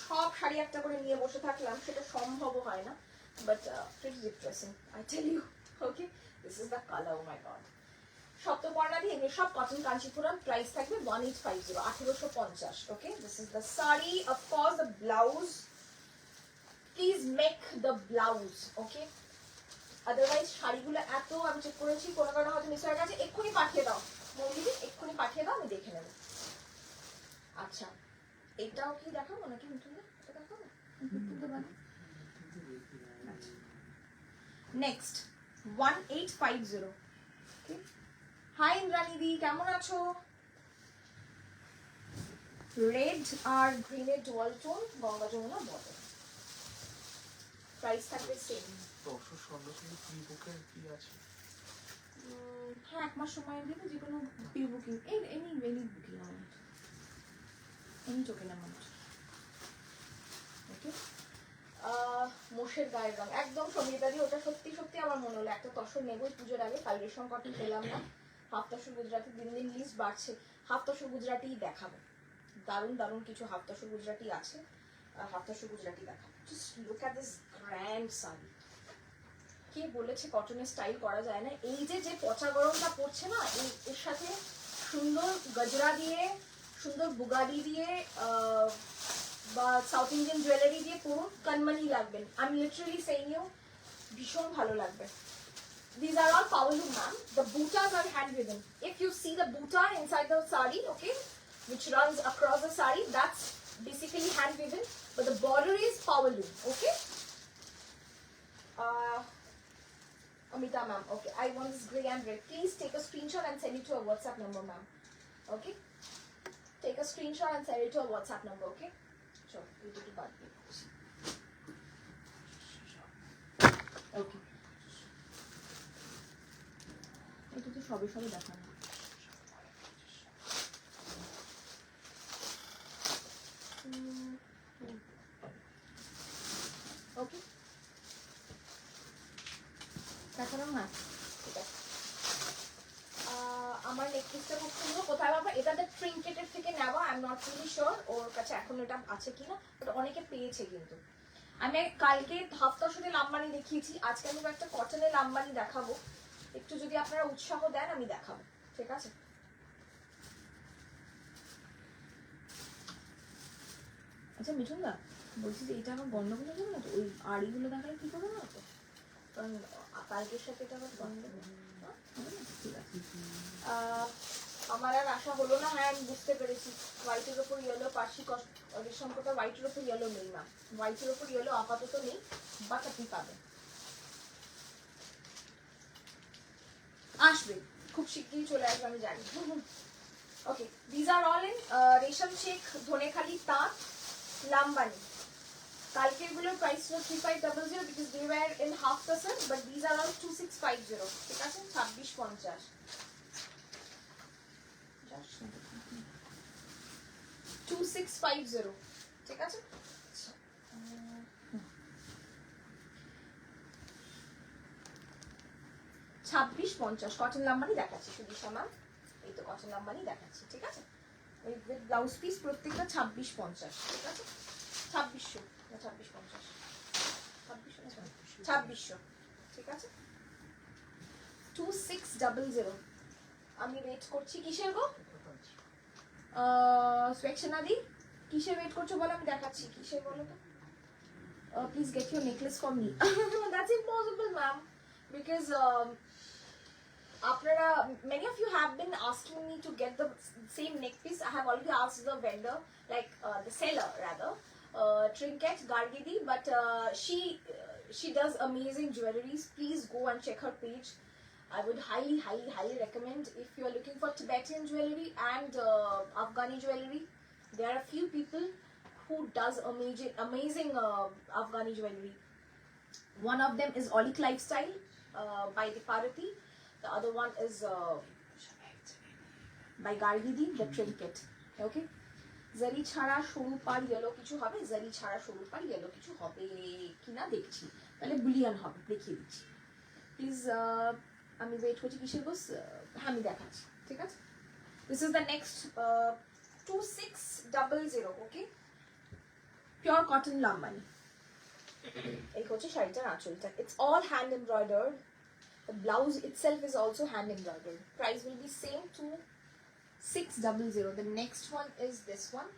সব শাড়ি একটা করে নিয়ে বসে থাকলাম, সেটা সম্ভবও হয় না। But pretty depressing, I tell you. Okay, this is the colour. Oh my god. সপ্তপর্ণাদি, এগুলো সব কটন কাঞ্চিপুরম। প্রাইস থাকবে 1850 1850। Okay, this is the sari. Of course the blouse, please make the blouse. Okay, otherwise শাড়িগুলো এত, আমি চেক করেছি, কোনো কারণে হয়তো মিস হয়ে গেছে। এক্ষুনি পাঠিয়ে দাও মৌলিদি, এক্ষুনি পাঠিয়ে দাও, আমি দেখে নেব। আচ্ছা, এটাও কি দেখাবো নাকি নতুন? এটা দেখাবো। নেক্সট 1850। হাই ইন্দ্রাণী দি, কেমন আছো? রেড আর গ্রিনের dual tone, Ganga Jamuna border. Price থাকবে সেম। হ্যাঁ, 1 মাস সময় দিবে, যে কোনো pre booking, any booking amount, any token amount. Okay, মোষের গায়ের রং একদম সঙ্গীতাদি। ওটা সত্যি সত্যি আমার মনে হলো একটা তসর নেবই পুজোর আগে। কাল রেশম কটন পেলাম না। হাফ তসর গুজরাটি, দিন দিন লিস্ট বাড়ছে। হাফ তসর গুজরাটিই দেখাবো। দারুণ দারুণ কিছু হাফ তসর গুজরাটি আছে, হাফ তসর গুজরাটি দেখাবো। Just look at this grand sari. কে বলেছে কটনের স্টাইল করা যায় না? এই যে পচা গরমটা পড়ছে না, এর সাথে সুন্দর গজরা দিয়ে, সুন্দর বুগাদি দিয়ে বা সাউথ ইন্ডিয়ান জুয়েলারি দিয়ে পরুন, কানমানি লাগবেন। I am literally saying you, ভীষণ ভালো লাগবে। These are all power loom, ma'am. The buttas are handwoven. If you see the butta inside the sari, okay, which runs across the sari, that's basically handwoven, but the border is power loom, okay. Amita ma'am, okay, I want this grey and red. Please take a screenshot and send it to our WhatsApp number, ma'am. Okay, take a screenshot and send it to our WhatsApp number, okay. Sure, you do it. Okay. এটা তো সবে সবে দেখানো। ওকে, দেখালাম না? ঠিক আছে। আমার নেকপিসটা খুব সুন্দর। কোথায় পাবো? এটা তো ট্রিঙ্কেটের থেকে নেওয়া, I am not really sure ওর কাছে এখন এটা আছে কিনা, বাট অনেকে পেয়েছে কিন্তু। আমি কালকে হাফতা সুতে লাম্বানি দেখিয়েছি, আজকে আমি একটা কটনের লাম্বানি দেখাবো। একটু যদি আপনারা উৎসাহ দেন আমি দেখাবো, ঠিক আছে? আচ্ছা মিঠুন দা, বলছি যে এটা আমার গন্ডগোল হয়ে যাবে না তো? ওই আড়িগুলো দেখালে কি করবো না তো? কারণ কালকের সাথে এটা আমার গন্ডগোল। ঠিক আছে, আমার আর আশা হলো না। হ্যাঁ আমি বুঝতে পেরেছি, হোয়াইটের ওপর ইয়েলো, পার্সি রেশম কোটা হোয়াইটের ওপর ইয়েলো নেই না, হোয়াইটের ওপর ইয়েলো আপাতত নেই, বাট আপনি পাবেন, আসবে খুব শিগগিরই চলে আসবে আমি জানি। ওকে, দিজ আর অল ইন রেশম শেখ, ধনেখালি, তাঁত, লাম্বানি। কালকের গুলোর প্রাইস ছিল 3500 because they were in half dozen, but these are all 2650, ঠিক আছে? 2650 2650, ঠিক আছে? 2650 কটন লাম্বানি দেখাচ্ছি সুদিশা ম্যাম, এই তো কটন লাম্বানি দেখাচ্ছি, ঠিক আছে? উইথ ব্লাউজ পিস প্রত্যেকটা 2650, ঠিক আছে? 2600 না 2650, 2600, ঠিক আছে? 2600 আমি ওয়েট করছি। কিসের গো সুয়েকশনাদি, কিসের ওয়েট করছো বলো, আমি দেখাচ্ছি কিসের বলো তো। Please get your necklace for me. That's impossible ma'am, because আপনারা, many of you have been asking me to get the same neck piece. I have already asked the vendor, like the seller rather, Trinket Gargidi, but she does amazing jewelries. Please go and check her page. I would highly recommend. If you are looking for Tibetan jewelry and Afghani jewelry, there are a few people who does amazing Afghani jewelry. One of them is Olic Lifestyle by the Parati. The other one is by Gargidi, the Trinket. Okay, জারি ছাড়া সরু পার yellow কিছু হবে, জারি ছাড়া সরু পার yellow কিছু হবে কিনা দেখছি, তাহলে বুলিয়ান হবে, দেখিয়ে দিচ্ছি প্লিজ। আমি ওয়েট করছি কিসের বস, হ্যাঁ আমি দেখাচ্ছি, ঠিক আছে? This is the next 2600, okay, pure cotton Lambani. এই হচ্ছে শাড়িটার আঁচলটা, it's all hand embroidered. The blouse itself is also hand embroidered. Price will be same, 2600. The next one is this one,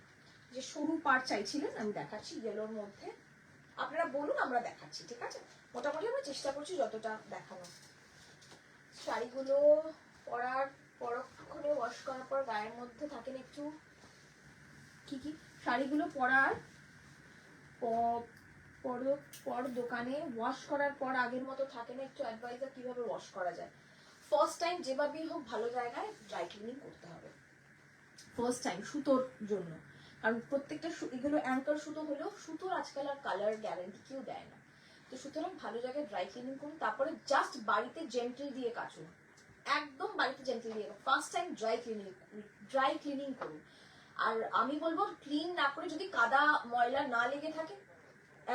যে সরু পাড় চাইছিলেন, আমি দেখাচ্ছি ইয়েলোর মধ্যে। আপনারা বলুন, আমরা দেখাচ্ছি, ঠিক আছে? মোটামুটি আমরা চেষ্টা করছি যতটা দেখানো। শাড়িগুলো পরার পরক্ষণে ওয়াশ করার পর গায়ের মধ্যে থাকেন একটু কি কি, শাড়িগুলো পরার পর দোকানে ওয়াশ করার পর আগের মতো থাকে না, একটু অ্যাডভাইজার কিভাবে ওয়াশ করা যায়। ফার্স্ট টাইম যেভাবেই হোক ভালো জায়গায় ড্রাই ক্লিনিং করতে হবে ফার্স্ট টাইম, সুতোর জন্য। কারণ প্রত্যেকটা এগুলো অ্যাঙ্কার সুতো হলেও সুতোর আজকাল আর কালার গ্যারান্টি কেউ দেয় না, তো সুতরাং ভালো জায়গায় ড্রাই ক্লিনিং করুন, তারপরে জাস্ট বাড়িতে জেন্টল দিয়ে কাচুন, একদম বাড়িতে জেন্টল দিয়ে। ফার্স্ট টাইম ড্রাই ক্লিনিং করুন। আর আমি বলবো ক্লিন না করে, যদি কাদা ময়লা না লেগে থাকে,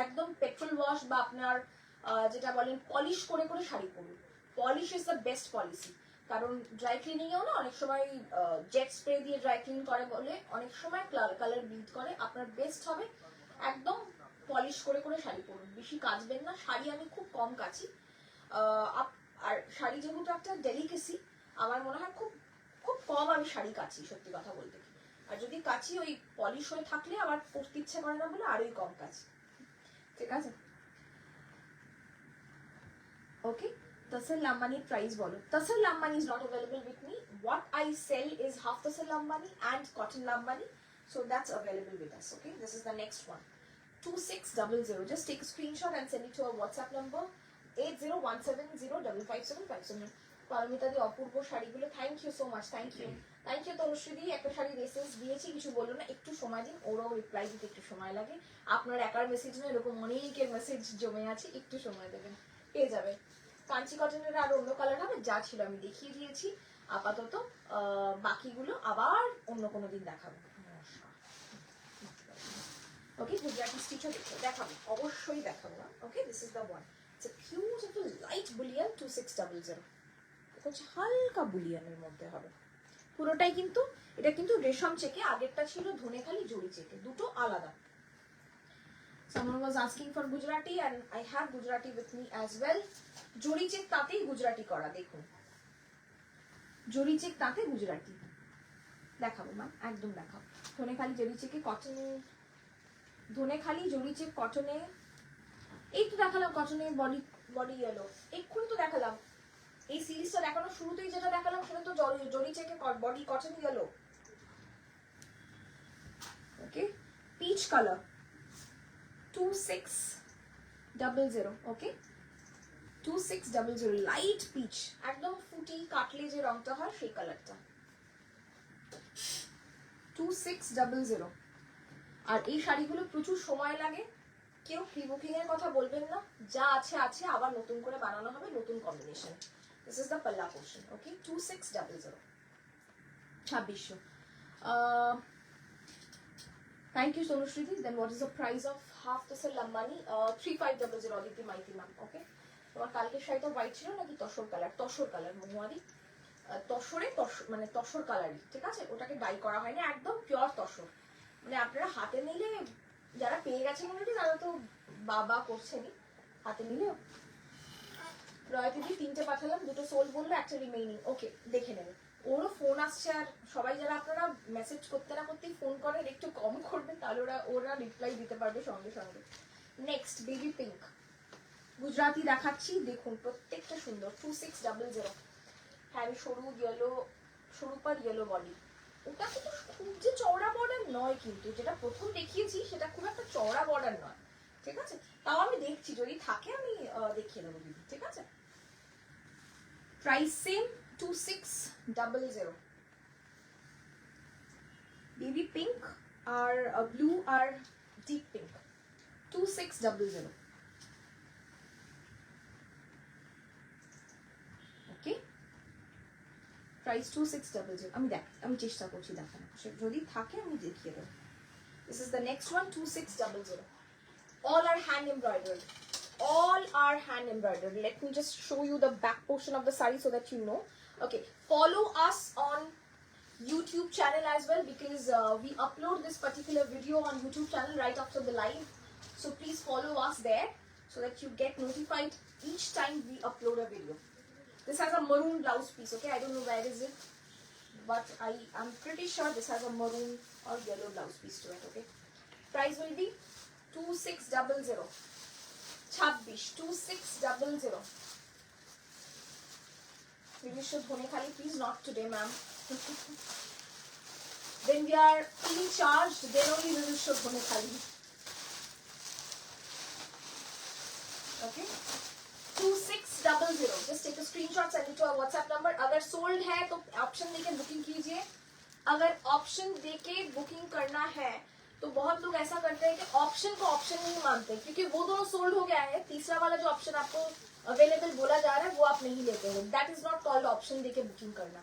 একদম পেট্রোল ওয়াশ বা আপনার যেটা বলেন পলিশ করে করে শাড়ি পরুন। Polish is the best policy, কারণ ড্রাই ক্লিনিংয়েও না অনেক সময় জেট স্প্রে দিয়ে ড্রাই ক্লিন করে বলে অনেক সময় কালার ব্লিড করে। আপনার বেস্ট হবে একদম পলিশ করে করে শাড়ি পরুন, বেশি কাচবেন না। শাড়ি আমি খুব কম কাচি, আর শাড়ি যেহেতু একটা ডেলিকেসি, আমার মনে হয় খুব খুব কম আমি শাড়ি কাচি, সত্যি কথা বলতে। আর যদি কাচি ওই পলিশ হয়ে থাকলে আবার পরতে ইচ্ছে করে না বলে আরোই কম কাচি, ঠিক আছে? ওকে, Tassar Lambani price bolo. Tassar Lambani is not available with me. What I sell is half Tassar Lambani and cotton Lambani, so that's available with us. Okay, this is the next one. 2600. Just take a screenshot and send it to our WhatsApp number 8017055757. Paromita di অপূর্ব শাড়িগুলো, thank you so much, thank you Tanushree di. একটা sari races দিয়েছি, কিছু বললো না, একটু সময় দিন, ওরাও রিপ্লাই দিতে একটু সময় লাগে। আপনার একার মেসেজ না, এরকম অনেকের মেসেজ জমে আছে, একটু সময় দেবেন, পেয়ে যাবে। কাঞ্চি কটনের আর অন্য কালার হবে, যা ছিল আমি দেখিয়ে দিয়েছি আপাতত, বাকিগুলো আবার অন্য কোনো দিন দেখাবো। ওকে, গুজরাটি স্টিচও দেখাবো, অবশ্যই দেখাবো। Okay, this is the one, it's a beautiful light bullion 2600। হচ্ছে হালকা বুলিয়ানের মধ্যে হবে পুরোটাই, কিন্তু এটা কিন্তু রেশম চেকে, আগেরটা ছিল ধনেখালি জড়ি চেকে, দুটো আলাদা। Someone was asking for Gujarati and I have Gujarati with me as well. Zari check তাতেই গুজরাটি করা, দেখুন জড়ি চেক তাতে গুজরাটি দেখাবো ম্যাম, একদম দেখাবো। ধনেখালি জড়ি চেকে কটন, ধনেখালি জড়ি চেক কটনে, এই তো দেখালাম কটনে বডি ইয়েলো, এক্ষুনি তো দেখালাম। এই সিরিজটা দেখানো শুরুতেই যেটা দেখালাম সেটা তো জড়ি চেকে বডি কটন ইয়েলো। ওকে, পিচ কালার 2600। ওকে, 2600 লাইট পিচ, একদম ফুটি কাটলে যে রংটা হয় সেই কালারটা, 2600। আর এই শাড়িগুলো প্রচুর সময় লাগে, কেউ প্রি বুকিং এর কথা বলবেন না, যা আছে আছে, আবার নতুন করে বানানো হবে, নতুন কম্বিনেশন। দিস ইজ দ্য পাল্লা portion. Okay, 2600, 2600। Thank you, Sonushriti. Then what is the price of half Tassar Lambani? 3500, Aditi Maiti ma'am. Okay. তোমার কালকের শাড়িটা হোয়াইট ছিল নাকি তসর কালার? তসর কালার মহুয়াদি, তসরে মানে তসর কালারই, ঠিক আছে? ওটাকে ডাই করা হয়নি, একদম পিওর তসর। মানে আপনারা হাতে নিলে, যারা পেয়ে গেছেন অলরেডি তারা তো বাবা করছেনই, হাতে নিলে। রয়তিদি 3টে পাঠালাম, 2টো সোল বললো, একটা রিমেইনিং। ওকে, দেখে নেবে। ওরও ফোন আসছে, আর সবাই যারা আপনারা মেসেজ করতে না করতেই ফোন করেন, একটু কম করবেন, তাহলে ওরা রিপ্লাই দিতে পারবে সঙ্গে সঙ্গে। নেক্সট বেবি পিঙ্ক গুজরাটি দেখাচ্ছি, দেখুন প্রত্যেকটা সুন্দর। 2600। হ্যাঁ, সরু ইয়েলো, সরু পার ইয়েলো বডি। ওটা কিন্তু খুব যে চওড়া বর্ডার নয়, কিন্তু যেটা প্রথম দেখিয়েছি সেটা খুব একটা চওড়া বর্ডার নয়, ঠিক আছে? তাও আমি দেখছি, যদি থাকে আমি দেখিয়ে দেবো দিদি, ঠিক আছে? Price same, 2600। বেবি পিঙ্ক আর ব্লু আর ডিপ পিঙ্ক, 2600। ওকে, প্রাইস 2600। আমি চেষ্টা করছি দেখানো, যদি থাকে আমি দেখিয়ে দেবো। This is the next one, 2600। All are hand embroidered. All are hand embroidered. Let me just show you the back portion of the saree so that you know. Okay, follow us on YouTube channel as well, because we upload this particular video on YouTube channel right after the live. So please follow us there so that you get notified each time we upload a video. This has a maroon blouse piece. Okay, I don't know where is it, but I'm pretty sure this has a maroon or yellow blouse piece to it. Okay, price will be 2600. 2600. Vivishu Dhonikhali, please not today, ma'am. When we are being charged, then only Vivishu Dhonikhali. Okay, 2600. Just take a screenshot, send it to our WhatsApp number. अगर sold है तो option देके booking कीजिए। अगर option देके booking करना है तो बहुत लोग ऐसा करते हैं कि ऑप्शन को ऑप्शन नहीं मानते, क्योंकि वो दोनों सोल्ड हो गया है। तीसरा वाला जो ऑप्शन आपको अवेलेबल बोला जा रहा है वो आप नहीं लेते हो। That is not called option देके बुकिंग करना।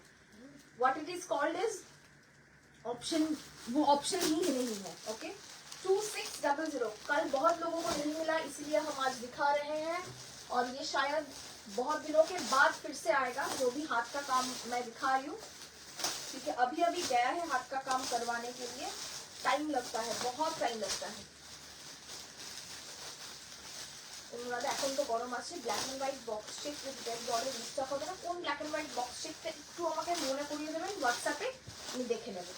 What it is called is option, वो ऑप्शन ही नहीं है। ओके, 2600। कल बहुत लोगों को नहीं मिला, इसलिए हम आज दिखा रहे हैं, और ये शायद बहुत दिनों के बाद फिर से आएगा। जो भी हाथ का काम मैं दिखा रही हूँ, ठीक है, अभी अभी गया है हाथ का काम करवाने के लिए, टाइम लगता है, बहुत टाइम लगता है। ওনারা এখন তো গরম আছে, black and white box check with red border restock হবে না? কোন ব্ল্যাক এন্ড হোয়াইট বক্স চেকটা একটু আমাকে মনে করিয়ে দেবেন হোয়াটসঅ্যাপে, আমি দেখে নেব।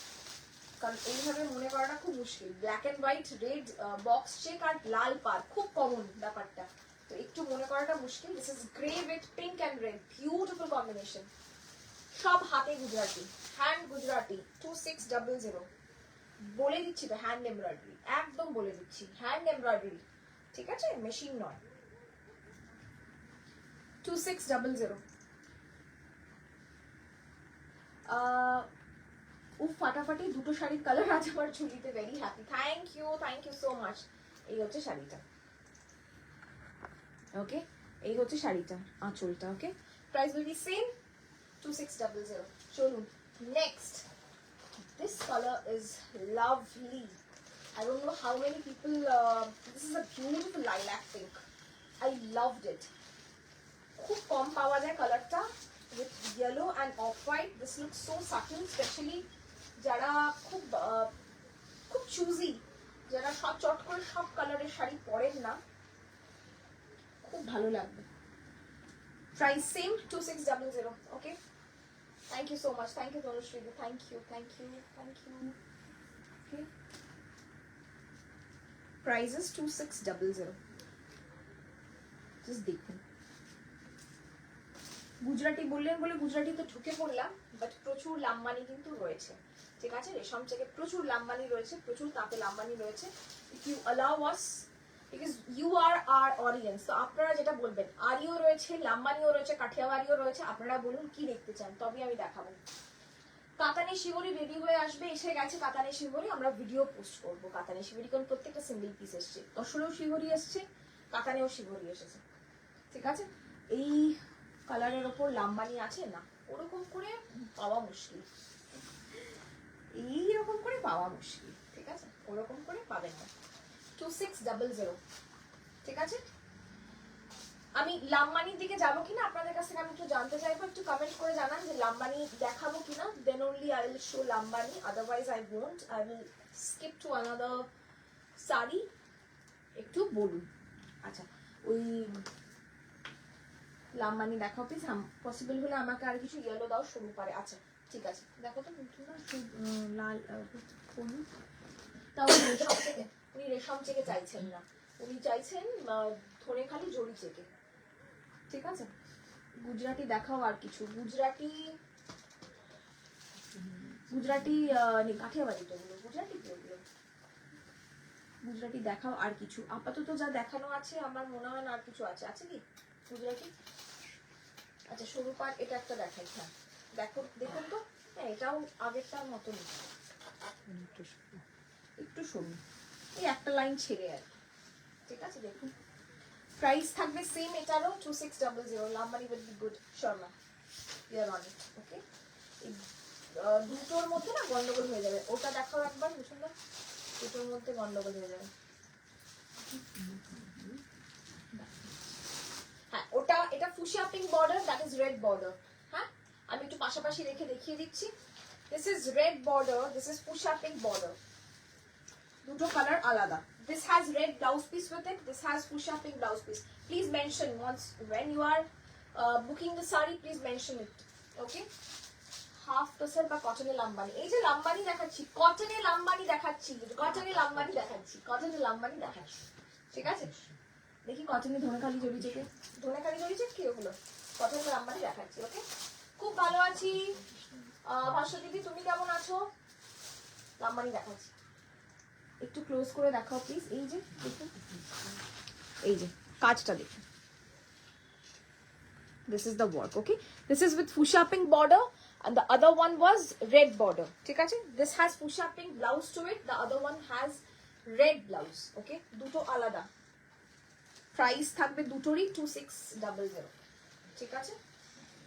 কারণ এইভাবে মনে করাটা খুব মুশকিল। Black and white, red box check আর লাল পার খুব কমন ব্যাপারটা, তো একটু মনে করাটা মুশকিল। This is grey with pink and red, beautiful combination. সব হাতে গুজরাটি, হ্যান্ড গুজরাটি, 2600। বলে দিচ্ছি তো হ্যান্ড এমব্রয়ডারি, একদম বলে দিচ্ছি হ্যান্ড এমব্রয়ডারি, ঠিক আছে, মেশিন নয়। 2600। ফাটাফাটি দুটো শাড়ির কালার আজ আমার ঝুলিতে, very happy, thank you so much. এই হচ্ছে শাড়িটা, ওকে, এই হচ্ছে শাড়িটা, আঁচলটা, okay. Price will be same, 2600। চলুন next. This color is lovely. I don't know how many people, this is a beautiful lilac pink. I loved it. খুব কম পাওয়া যায় কালারটা, with yellow and off white. This looks so subtle, especially যারা খুব খুব choosy, যারা সব চট করে সব কালারের শাড়ি পরেন না, খুব ভালো লাগবে। Price same, 2600, okay. Thank you so much. Thank you, Dhanushri. Thank you. Okay. Price is 2600. Just দেখুন। গুজরাটি বললেন বলে গুজরাটি তো ঢুকে পড়লাম, বাট প্রচুর লাম্বানি কিন্তু রয়েছে, ঠিক আছে। রেশম থেকে প্রচুর লাম্বানি রয়েছে, প্রচুর তাঁতে লাম্বানি রয়েছে। If you allow us, because you are our audience, তো আপনারা যেটা বলবেন, আরিও রয়েছে, লাম্বানিও রয়েছে, কাঠিয়াওয়ারিও রয়েছে, আপনারা বলুন কি দেখতে চান, তবে আমি দেখাবো। কাতানি শিবরি রেডি হয়ে আসবে, এসে গেছে কাতানি শিবরি, আমরা ভিডিও পোস্ট করবো কাতানি শিবরি, কারণ প্রত্যেকটা সিঙ্গেল পিস এসছে, তসরেও শিবরি এসছে, কাতানেও শিবরি এসেছে, ঠিক আছে। এই কালারের ওপর লাম্বানি আছে না, ওরকম করে পাওয়া মুশকিল, এইরকম করে পাওয়া মুশকিল, ঠিক আছে, ওরকম করে পাবেন না। 2600, ঠিক আছে। আমি লাম্বানির দিকে যাবো কিনা আপনাদের কাছ থেকে আমি একটু জানতে চাইবো, একটু কমেন্ট করে জানান যে লাম্বানি দেখাবো কিনা, then only I will show Lambani, otherwise I won't, I will skip to another sari, একটু বলুন। আচ্ছা, ওই লাম্বানি দেখাও প্লিজ, পসিবল হলে আমাকে আর কিছু ইয়েলো দাও শুরু পারে। আচ্ছা ঠিক আছে, দেখো তো লাল হলুদ, তাও রেশম চেকে, উনি রেশম চেকে চাইছেন না, উনি চাইছেন ধনেখালি জড়ি চেকে, ঠিক আছে। গুজরাটি দেখাও আর কিছু, গুজরাটি কাঠিয়াবাড়ি তো ওগুলো, গুজরাটি কি ওগুলো, গুজরাটি দেখাও আর কিছু। আপাতত যা দেখানো আছে আমার মনে হয় না আর কিছু আছে, আছে কি গুজরাটি? আচ্ছা সরু পাট, এটা একটা দেখাই, হ্যাঁ দেখুন তো, হ্যাঁ এটাও আগেরটার মতন, একটু সরু, এই একটা লাইন ছেড়ে আর, ঠিক আছে। দেখুন প্রাইস থাকবে সেম এটারও, 2600। লাম্বানি উইল বি গুড, শর্মা ইয়ার অন ইট, ওকে। দুটোর মধ্যে না গন্ডগোল হয়ে যাবে, ওটা দেখাও একবার সুন্দর, দুটোর মধ্যে গন্ডগোল হয়ে যাবে, হ্যাঁ ওটা, এটা fuchsia pink border, that is red border, হ্যাঁ আমি একটু পাশাপাশি রেখে দেখিয়ে দিচ্ছি। This is red border, this is fuchsia pink border, দুটো কালার আলাদা। This has red blouse piece with it, this has fuchsia pink blouse piece. Please mention once when you are booking the sari, please mention it, okay. Half টসের বা কটনের লাম্বানি, এই যে লাম্বানি দেখাচ্ছি, কটনের লাম্বানি দেখাচ্ছি, কটনের লাম্বানি দেখাচ্ছি, কটনের লাম্বানি দেখাচ্ছি, ঠিক আছে। দেখি কটনে ধনেখালি জড়ি চেকে, ধনেখালি জড়ি চেক কি ওগুলো, কটনের লাম্বানি দেখাচ্ছি, ওকে। খুব ভালো আছি ভাস্বর দিদি, তুমি কেমন আছো? লাম্বানি দেখাচ্ছি, একটু ক্লোজ করে দেখাও প্লিজ, এই যে দেখুন, এই যে কাজটা দেখুন, this is the work, okay. This is with fuchsia pink border and the other one was red border, ঠিক আছে। This has fuchsia pink blouse to it, the other one has red blouse, okay. দুটো আলাদা, price থাকবে দুটোরই 2600, ঠিক আছে।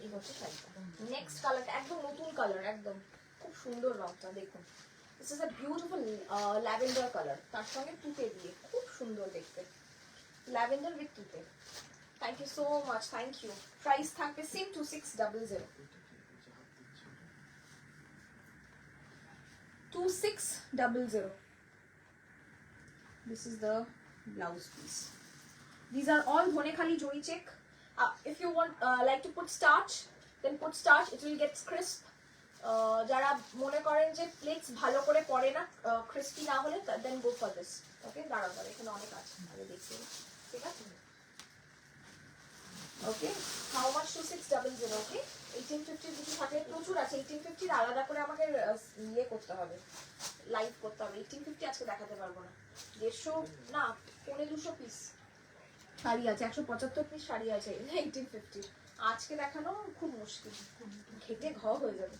এই হচ্ছে শাড়িটা। নেক্সট কালারটা একদম নতুন কালার, একদম খুব সুন্দর রংটা দেখুন। This is a beautiful lavender color, তার সঙ্গে তুতে দিয়ে খুব সুন্দর দেখতে, lavender with তুতে। Thank you so much, thank you. Price থাকবে same 2600, 2600. This is the blouse piece. These are all dhone-khali jodi check. If you want like to put starch, then put starch, it will get crisp. যারা মনে করেন যে plates ভালো করে পড়ে না, crispy না হলে, দেন গো ফর দিস। ওকে, দাঁড়াও দাঁড়াও, এখানে অনেক আছে, আগে দেখছি। ঠিক আছে, ওকে। How much 2600? ওকে, 1850 কিছু থাকলে প্রচুর আছে। 1850 আলাদা করে আমাকে ইয়ে করতে হবে, লাইভ করতে হবে। 1850 আজকে দেখাতে পারবো না। 150 না, 250 পিস শাড়ি আছে, 175 পিস শাড়ি আছে 1850। আজকে দেখানো খুব মুশকিল, ঘেটে ঘ হয়ে যাবে।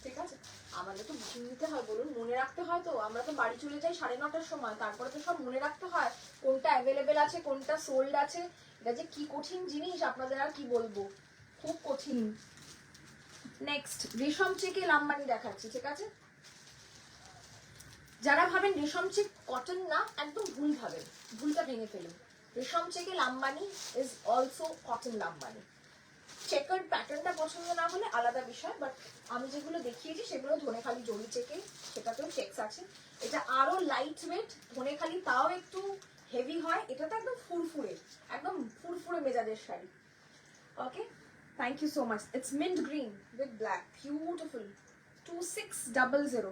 ঠিক আছে, আমাদের তো বুকিং নিতে হয়, বলুন, মনে রাখতে হয়। তো আমরা তো বাড়ি চলে যাই 9:30টার সময়, তারপরে তো সব মনে রাখতে হয় কোনটা অ্যাভেলেবেল আছে, কোনটা সোল্ড আছে। এটা যে কি কঠিন জিনিস আপনাদের আর কি বলবো, খুব কঠিন। নেক্সট রেশম চেকে লাম্বানি দেখাচ্ছি। ঠিক আছে, যারা ভাবেন রেশম চেক কটন না, একদম ভুল ভাবেন, ভুলটা ভেঙে ফেলুন। রেশম চেকে Lambani is also cotton Lambani. Checker প্যাটার্নটা পছন্দ না হলে আলাদা বিষয়, বাট আমি যেগুলো দেখিয়েছি সেগুলো ধনেখালি জড়ি চেকে, সেটাতেও চেকস আছে। এটা আরো লাইট ওয়েট, ধনেখালি তাও একটু হেভি হয়, এটা তো একদম ফুরফুরে, একদম ফুরফুরে মেজাজের শাড়ি। Okay, thank you so much. It's mint green with black, beautiful. 2600,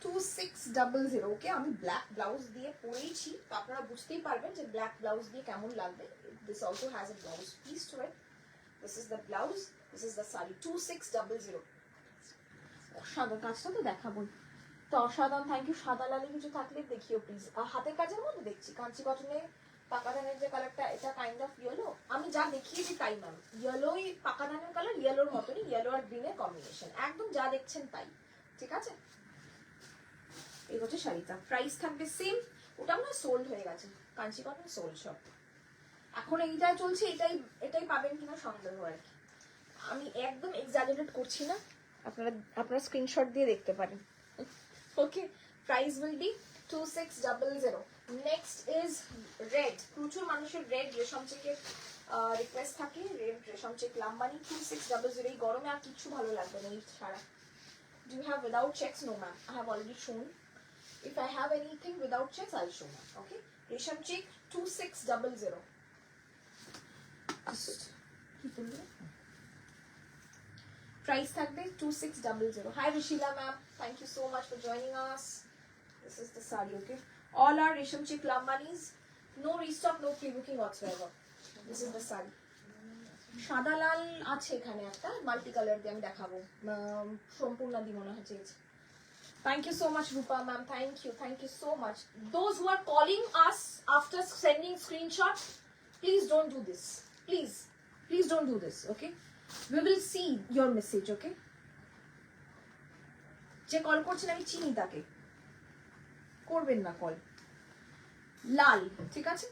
2600। Okay, আমি ব্ল্যাক ব্লাউজ দিয়ে পরেইছি, তো আপনারা বুঝতেই পারবেন যে ব্ল্যাক ব্লাউজ দিয়ে কেমন লাগবে। This also has a blouse piece to it. This is the blouse, this is the sari. 2600। সাদা কাজটা তো দেখাবো, তো অসাধারণ। Thank you. সাদা লালে কিছু থাকলে দেখিও প্লিজ। হাতের কাজের মধ্যে দেখছি কাঞ্চি কটনে পাকা ধানের যে কালারটা, এটা কাইন্ড অফ ইয়েলো। আমি যা দেখিয়েছি তাই ম্যাম, ইয়েলোই পাকা ধানের কালার, ইয়েলোর মতনই, ইয়েলো আর গ্রিনের কম্বিনেশন, একদম যা দেখছেন তাই। ঠিক আছে, এই হচ্ছে শাড়িটা। প্রাইস থাকবে সেম, ওটা মনে হয় সোল্ড হয়ে গেছে, কাঞ্চি কটন সোল্ড সব। এখন এইটাই চলছে, এটাই পাবেন কিনা সন্দেহ আর কি। আমি একদম এক্সাজারেট করছি না, আপনারা স্ক্রিনশট দিয়ে দেখতে পারেন। Okay, price will be 2600। Next is red. প্রচুর মানুষের রেড রেশম চেকের রিকোয়েস্ট থাকে, রেড রেশম চেক লাম্বানি 2600। এই গরমে আর কিছু ভালো লাগবে না এই ছাড়া। Do you have without checks? No ma'am, I have already shown. If I have anything without checks, I'll show ma'am. Okay, Resham check 2600. Price থাকবে 2600. Hi Rishila ma'am, thank you so much for joining us. This is the sari. Okay, all our Resham check lambanis, no restock, no pre-booking whatsoever. This is the sari. সাদা লাল আছে এখানে একটা multi colour দিয়ে, আমি দেখাবো। সম্পূর্ণ দি মনে হচ্ছে। Thank you so much Rupa ma'am, thank you so much. Those who are calling us after sending screenshot, please don't do this, please don't do this. Okay, we will see your message. Okay, যে call করছেন আমি চিনি, তাকে করবেন না call. লাল, ঠিক আছে।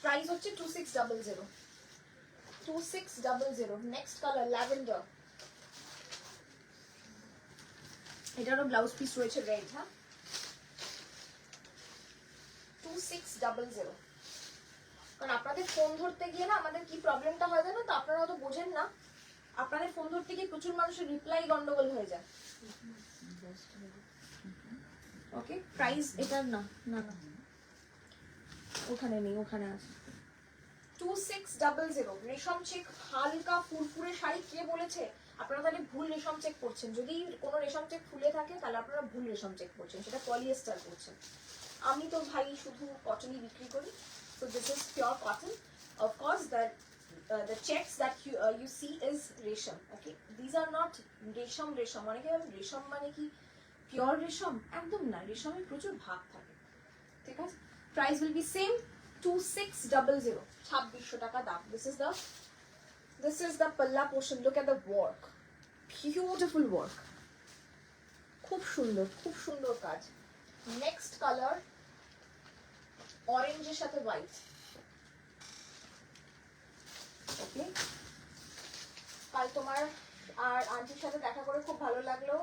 Price হচ্ছে 2600, 2600। নেক্সট কালার ল্যাভেন্ডার, এটারও ব্লাউজ পিস রয়েছে রেড। হ্যাঁ, 2600। কারণ আপনাদের ফোন ধরতে গিয়ে না আমাদের কি প্রবলেমটা হয় জানো তো, আপনারা হয়তো বোঝেন না, আপনাদের ফোন ধরতে গিয়ে প্রচুর মানুষের রিপ্লাই গন্ডগোল হয়ে যায়। ওকে, প্রাইস এটার না, না না ওখানে নেই, ওখানে আছে। 2600 রেশম চেক হালকা ফুরফুরে শাড়ি। কে বলেছে? আপনারা তাহলে ভুল রেশম চেক করছেন। যদি কোনো রেশম চেক খুলে থাকে তাহলে আপনারা ভুল রেশম চেক করছেন, সেটা পলিয়েস্টার করছেন। আমি তো ভাই শুধু কটনই বিক্রি করি। So this is pure cotton. Of course, the checks that you see is resham. Okay, these are not resham. অনেকে ভাবে রেশম মানে কি পিওর রেশম, একদম না। রেশমের প্রচুর ভাগ থাকে। ঠিক আছে, প্রাইস উইল বি সেম 2600, 2600 টাকা দাম। This is the palla portion. Look at the work, beautiful work, খুব সুন্দর, খুব সুন্দর কাজ। নেক্সট কালার অরেঞ্জের সাথে হোয়াইট। ওকে, কাল তোমার আর আন্টির সাথে দেখা করে খুব ভালো লাগলো।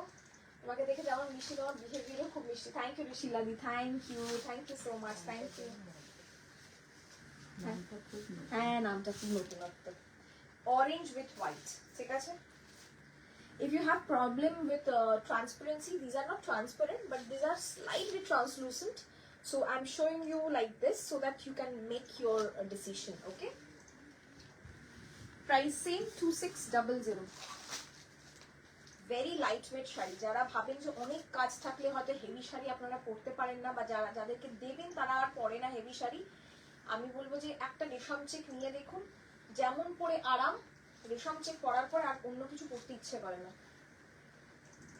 তোমাকে দেখে যেমন মিষ্টি, তোমার বিহেভিয়ারও খুব মিষ্টি। থ্যাংক ইউ ঋষিলাদি, thank you so much, thank you. হ্যাঁ, নামটা খুব নতুনত্ব। অরেঞ্জ উইথ হোয়াইট, ঠিক আছে। If you have problem with transparency, these are not transparent, but these are slightly translucent. So I'm showing you like this so that you can make your decision. Okay, price same 2600. Very light weight sari. যারা ভাবেন যে অনেক কাজ থাকলে হয়তো heavy sari আপনারা পরতে পারেন না, বা যাদেরকে দেবেন তারা আর পরে না হেভি শাড়ি, আমি বলবো যে একটা রেশম চেক নিয়ে দেখুন, যেমন পরে আরাম, রেশম চেক পরার পর আর অন্য কিছু পরতে ইচ্ছে করে না।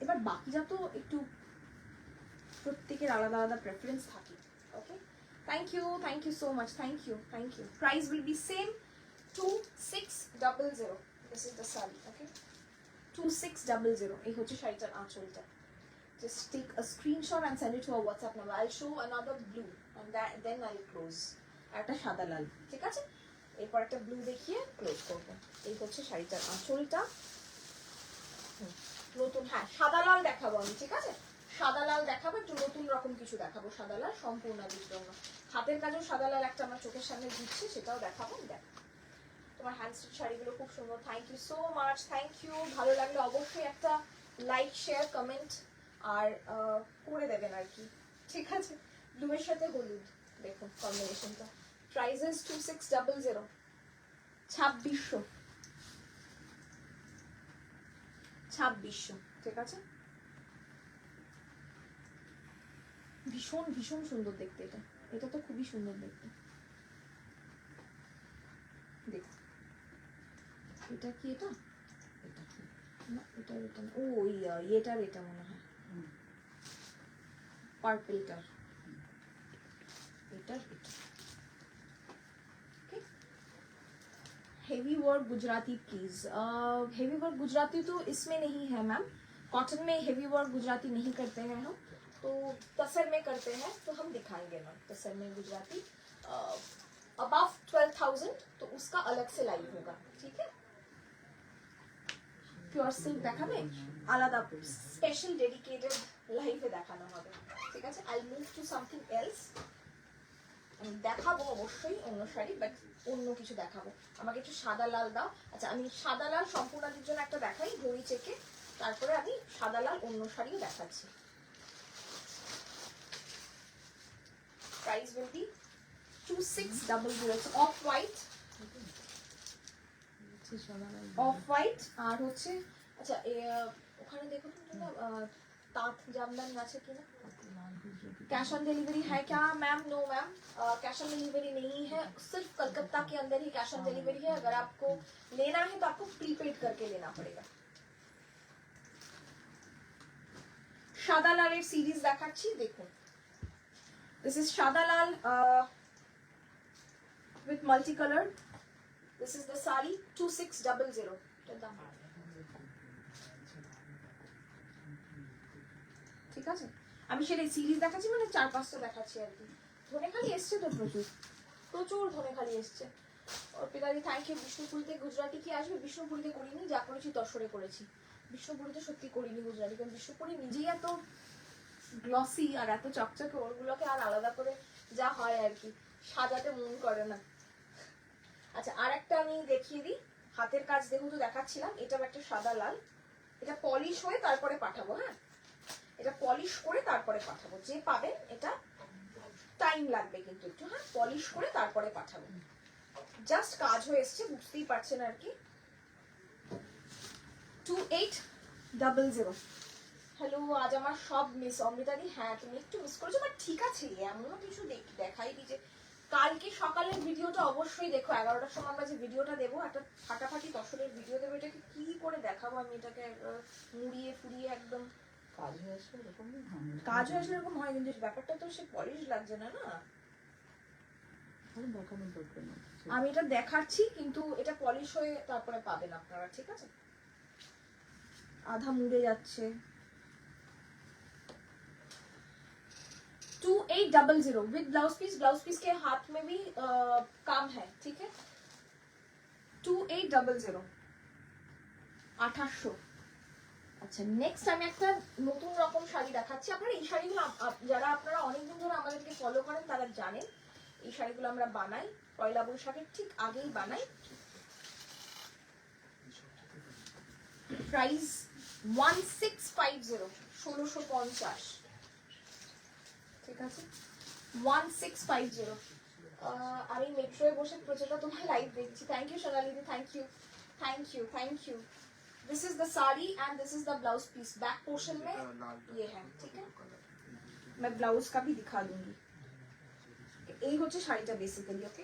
এবার বাকিটা তো একটু প্রত্যেকের আলাদা আলাদা প্রেফারেন্স থাকে। Okay, thank you so much, thank you. Price will be same 2600। This is the sari. Okay, 2600। এই হচ্ছে শাড়িটার আঁচলটা। Just take a screenshot and send it to our WhatsApp number. I'll show another blue and then I'll close. একটা সাদা লাল, ঠিক আছে? এরপর একটা ব্লু দেখিয়ে ক্লোজ করবো। এই হচ্ছে শাড়িটার আঁচলটা। নতুন, হ্যাঁ সাদা লাল দেখাবো আমি, ঠিক আছে? সাদা লাল দেখাবো, একটু নতুন রকম কিছু দেখাবো সাদা লাল সম্পূর্ণাদির জন্য। হাতের কাজেও সাদা লাল একটা আমার চোখের সামনে দিচ্ছি, সেটাও দেখাবো। দেখ, তোমার হ্যান্ড স্টিচ শাড়িগুলো খুব সুন্দর। Thank you so much, thank you. ভালো লাগলে অবশ্যই একটা লাইক, শেয়ার, কমেন্ট আর করে দেবেন আর কি, ঠিক আছে? ব্লু এর সাথে হলুদ, দেখুন কম্বিনেশনটা। প্রাইসেস 2600, 2600, ঠিক আছে? ভীষণ ভীষণ সুন্দর দেখতে এটা। এটা তো খুবই সুন্দর দেখতে। দেখো, এটা কি, এটা না, এটা না, ও এটার, এটা মনে হয় পার্পলটার, এটার এটা। Heavy work Gujarati please. Heavy work Gujarati तो इसमें नहीं है मैम, कॉटन में हेवी वर्क गुजराती नहीं करते हैं हम, तो तसर में करते हैं, तो हम दिखाएंगे मैम तसर में गुजराती अबव 12,000, तो उसका अलग से लाइव होगा, ठीक है? পিওর সিল্ক দেখাবে আলাদা, স্পেশাল ডেডিকেটেড লাইভে দেখানো হবে, ঠিক আছে? I move to something else. দেখাবো অবশ্যই অন্য শাড়ি, বাট অন্য কিছু দেখাবো। আমাকে একটু সাদা লাল দাও। আচ্ছা, আমি সাদা লাল সম্পূর্ণাদির জন্য একটা দেখাই জড়ি চেকে, তারপরে আমি সাদা লাল অন্য শাড়িও দেখাচ্ছি। Price will be 2600। Off white, off white আর হচ্ছে, আচ্ছা ওখানে দেখো তো তাঁত জামদানি আছে কিনা। कैश ऑन डिलीवरी है क्या ma'am? No ma'am, cash on delivery नहीं है, सिर्फ कलकत्ता के अंदर ही कैश ऑन डिलीवरी है। अगर आपको लेना है तो आपको प्रीपेड करके लेना पड़ेगा। সাদা লালের সিরিজ দেখাচ্ছি, দেখুন। দিস ইজ সাদা লাল with multi color. This is the sari 2600। ঠিক আছে, আমি সেটা সিরিজ দেখাচ্ছি, মানে 4-5টা দেখাচ্ছি আর কি। ধনেখালি এসছে তো প্রচুর প্রচুর ধনেখালি এসছে। অর্পিতাদি থ্যাংক ইউ। বিষ্ণুপুরিতে গুজরাটি কি আসবে? বিষ্ণুপুরিতে করিনি, যা করেছি তসরে করেছি। বিষ্ণুপুরিতে সত্যি করিনি গুজরাটি, কারণ বিষ্ণুপুরি নিজেই এত গ্লসি আর এত চকচকে, ওরগুলোকে আর আলাদা করে যা হয় আর কি সাজাতে মন করে না। আচ্ছা, আর একটা আমি দেখিয়ে দিই হাতের কাজ, দেখুন তো দেখাচ্ছিলাম, এটাও একটা সাদা লাল। এটা পলিশ হয়ে তারপরে পাঠাবো, হ্যাঁ এটা পলিশ করে তারপরে পাঠাবো। যে পাবেন এটা টাইম লাগবে কিন্তু একটু, হ্যাঁ পলিশ করে তারপরে পাঠাবো। জাস্ট কাজ হয়ে এসছে, বুঝতেই পারছেন আর কি। 2800। হ্যালো, আজ আমার সব মিস। অমৃতাদি হ্যাঁ তুমি একটু মিস করেছো, বাট ঠিক আছে, এমনও কিছু দেখাই দি যে কালকে সকালের ভিডিওটা অবশ্যই দেখো। 11টার সময় আমরা যে ভিডিওটা দেবো, একটা ফাটাফাটি তসরের ভিডিও দেবো। এটাকে কি করে দেখাবো আমি, এটাকে মুড়িয়ে ফুরিয়ে একদম কাজ হয়ে আসলে এরকম হয়, কিন্তু ব্যাপারটা তো সে পলিশ লাগছে না না। আমি এটা দেখাচ্ছি, কিন্তু এটা পলিশ হয়ে তারপরে পাবেন আপনারা, ঠিক আছে? আধা মুড়ে যাচ্ছে। 2800 with blouse piece. Blouse piece के हाथ में भी काम है, ठीक है? 2800, 2800। আচ্ছা, নেক্সট আমি একটা নতুন রকম শাড়ি দেখাচ্ছি। আপনারা এই শাড়িগুলো যারা আপনারা অনেকদিন ধরে আমাদেরকে ফলো করেন তারা জানেন, এই শাড়িগুলো আমরা বানাই পয়লা বৈশাখের ঠিক আগেই বানাই। প্রাইস 1650, 1650, ঠিক আছে? 1650। আমি মেট্রোয় বসে প্রচুরটা তোমার লাইভ দেখছি। থ্যাংক ইউ সোনালিদি, thank you. This is the sari and this is the blouse piece back portion में ये है ठीक है मैं ब्लाउज का भी दिखा दूंगी এই হচ্ছে শাড়িটা বেসিক্যালি ওকে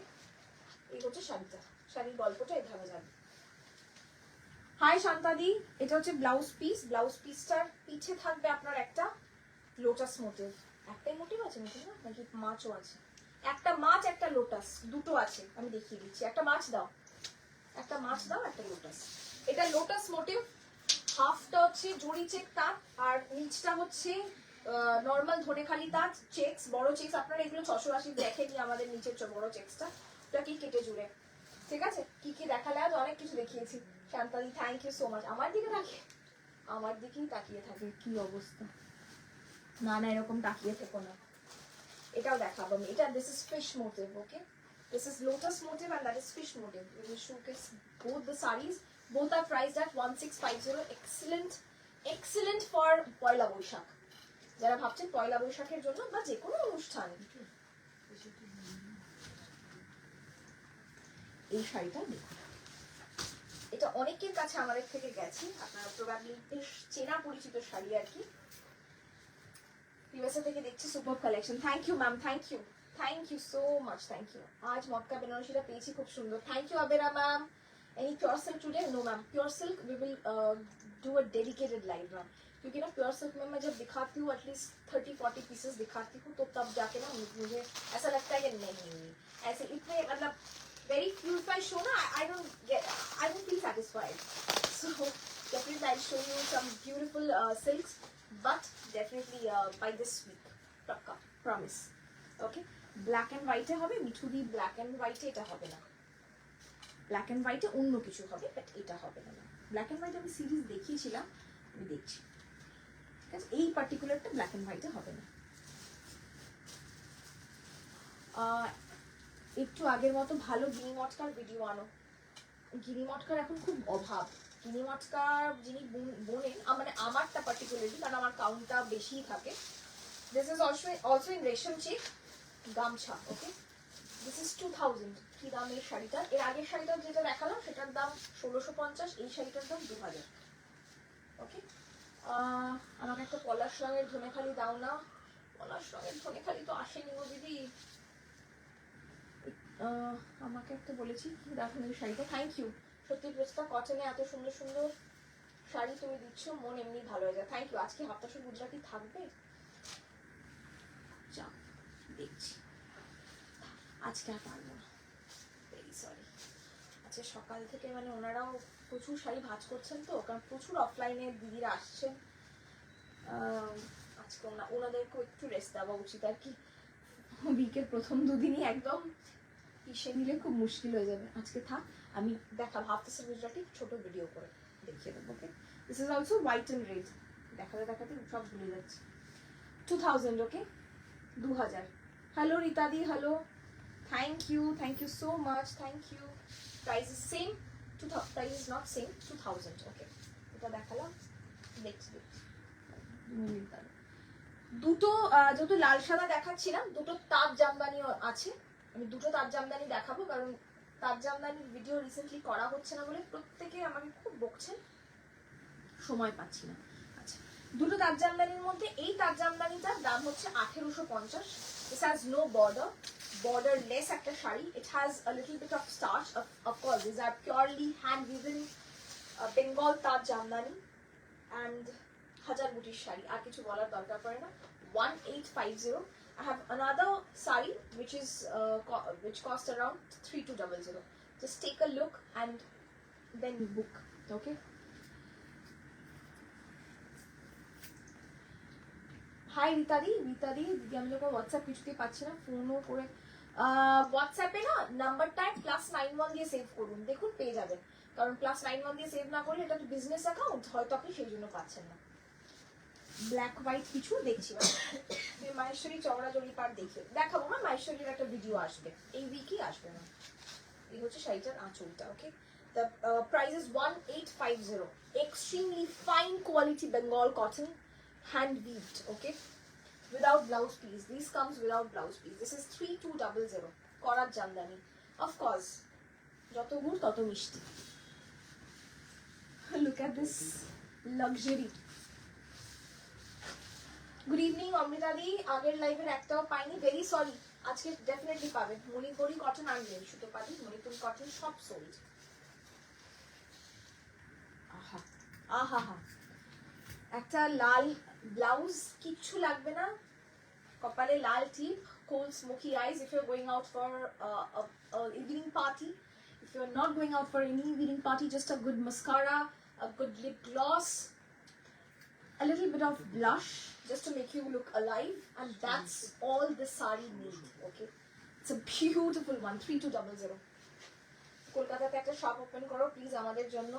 এই হচ্ছে শাড়িটা শাড়ির গল্পটা এভাবে যাবে হাই শান্তাদি এটা হচ্ছে ব্লাউজ পিসটার পিছে থাকবে আপনার একটা লোটাস মোটিভ একটাই মোটিভ আছে নাকি না নাকি মাছও আছে একটা মাছ একটা লোটাস দুটো আছে আমি দেখিয়ে দিচ্ছি একটা মাছ দাও একটা লোটাস এটা লোটাস মোটিভ হাফটা হচ্ছে জড়ি চেক তাঁত আর নিচটা হচ্ছে নর্মাল ধনেখালি তাঁত চেকস বড় চেকস আপনারা এগুলো 680 দেখেনি আমাদের নিচের বড় চেকসটা ওটা কি কেটে জুড়ে ঠিক আছে কি কি দেখালে আজ অনেক কিছু দেখিয়েছি শান্তাদি থ্যাংক ইউ সো মাচ আমার দিকেই তাকিয়ে থাকে কি অবস্থা না না এরকম তাকিয়ে থেকো না এটাও দেখাবো আমি এটা this is fish motif okay this is lotus motif and that is fish motif we will showcase both the sarees both are priced at 1650 excellent for পয়লা বৈশাখ যারা ভাবছেন পয়লা বৈশাখের জন্য বা যে কোনো অনুষ্ঠান এই শাড়িটা দেখুন এটা অনেকের কাছে আমাদের থেকে গেছে আপনারা প্রবাবলি বেশ চেনা পরিচিত শাড়ি আর কি ইউএসএ থেকে দেখছি super collection thank you ma'am thank you so much thank you আজ মটকা বেনারসিটা পেয়েছি খুব সুন্দর থ্যাংক ইউ আবেরা ma'am any pure silk today no ma'am pure silk we will do a dedicated live ma'am क्योंकि ना प्योर सिल्क में मैं जब दिखाती हूँ एटलीस्ट 30-40 पीसेस दिखाती हूँ तो तब जाके ना मुझे ऐसा लगता है कि नहीं ऐसे इतने मतलब very few if I show ना I don't feel satisfied so definitely I'll show you some beautiful silks but definitely by this week pakka promise okay black and white এ হবে মিঠুদি black and white এটা হবে না black and হোয়াইটে অন্য কিছু হবে but এটা হবে না ব্ল্যাক এন্ড হোয়াইট আমি সিরিজ দেখিয়েছিলাম আমি দেখছি ঠিক আছে এই পার্টিকুলারটা ব্ল্যাক এন্ড হোয়াইটে হবে না একটু আগের মতো ভালো গিনি মটকার ভিডিও আনো গিনি মটকার এখন খুব অভাব গিনি মটকার যিনি বোনেন মানে আমারটা পার্টিকুলারলি কারণ আমার কাউন্টটা বেশিই থাকে দিস ইজ অলসো ইন রেশম চেক গামছা ওকে দিস ইজ 2000 কি দাম এই শাড়িটা এর আগের শাড়িটা যেটা দেখালাম সেটার দাম 1650 এই শাড়িটার দাম 2000 ওকে আমাকে একটা পলাশ রঙের ধনেখালি দাও না পলাশ রঙের ধনেখালি তো আসেনি গো দিদি আমাকে একটা বলেছি কি দেখুন এই শাড়িটা থ্যাংক ইউ সত্যি প্রস্তা কটনে এত সুন্দর সুন্দর শাড়ি তুমি দিচ্ছ মন এমনি ভালো হয়ে যায় থ্যাংক ইউ আজকে হাফতাশো গুজরাটি থাকবে যা দেখছি আজকে আর পারবো না ভেরি সরি আচ্ছা সকাল থেকে মানে ওনারাও প্রচুর শাড়ি ভাঁজ করছেন তো কারণ প্রচুর অফলাইনে দিদিরা আসছেন আজকে ওনাদেরকেও একটু রেস্ট দেওয়া উচিত আর কি উইকের প্রথম দুদিনই একদম পিষে নিলে খুব মুশকিল হয়ে যাবে আজকে থাক আমি দেখাবো হাফতাশো গুজরাটি ছোট ভিডিও করে দেখিয়ে দেবো okay this is also white and red দেখাতে সব ভুলে যাচ্ছে 2000 ওকে 2000 হ্যালো রিতাদি hello thank you so much thank you price is same price is not same 2000 okay এটা দেখালাম নেক্সট দুটো যেহেতু লাল সাদা দেখাচ্ছিলাম দুটো তাঁত জামদানি আছে আমি দুটো তাঁত জামদানি দেখাবো কারণ তাঁত জামদানির ভিডিও রিসেন্টলি করা হচ্ছে না বলে প্রত্যেকে আমাকে খুব বকছেন সময় পাচ্ছি না আচ্ছা দুটো তাঁত জামদানির মধ্যে এই তাঁত জামদানিটার দাম হচ্ছে 1850 this has no borderless একটা sari it has a little bit of starch of course these are purely hand woven Bengal তাঁত জামদানি and হাজার বুটির শাড়ি আর কিছু বলার দরকার পড়ে না 1850 I have another saree which cost around 3200 just take a look and then book okay hi রিতাদি দিদি আমি যখন হোয়াটসঅ্যাপ কিছুতেই পাচ্ছি না ফোনও করে হোয়াটসঅ্যাপে না নাম্বারটা +91 দিয়ে সেভ করুন দেখুন পেয়ে যাবেন কারণ +91 দিয়ে সেভ না করলে এটা তো বিজনেস অ্যাকাউন্ট হয়তো আপনি সেই জন্য পাচ্ছেন না ব্ল্যাক হোয়াইট কিছু দেখছি মাহেশ্বরী চওড়াজড়ি পার দেখাবো না মাহেশ্বরীর একটা ভিডিও আসবে এই উইকই আসবে না এই হচ্ছে শাড়িটার আঁচলটা ওকে the price is 1850 extremely fine quality Bengal cotton hand weaved okay without blouse piece this comes without blouse piece this is 3200 করাত জামদানি of course যত গুড় তত মিষ্টি Look at this luxury. Good evening Amrita di, আগের লাইভের একটাও পাইনি, ভেরি সরি। আজকে ডেফিনেটলি পাবেন। মণিপুরি কটন আনলেন, সুতো পাতি মণিপুরি কটন সব সোল্ড। আহা আহা হা, একটা লাল ব্লাউজ, কিচ্ছু লাগবে না, কপালে লাল টিপ, cold smoky eyes if you're going out for a evening party. If you're not going out for any evening party, just a good mascara, a good lip gloss, a little bit of blush just to make you look alive, and that's all the sari needs. Okay, it's a beautiful one. 3200 কলকাতাতে একটা shop open করো please আমাদের জন্য।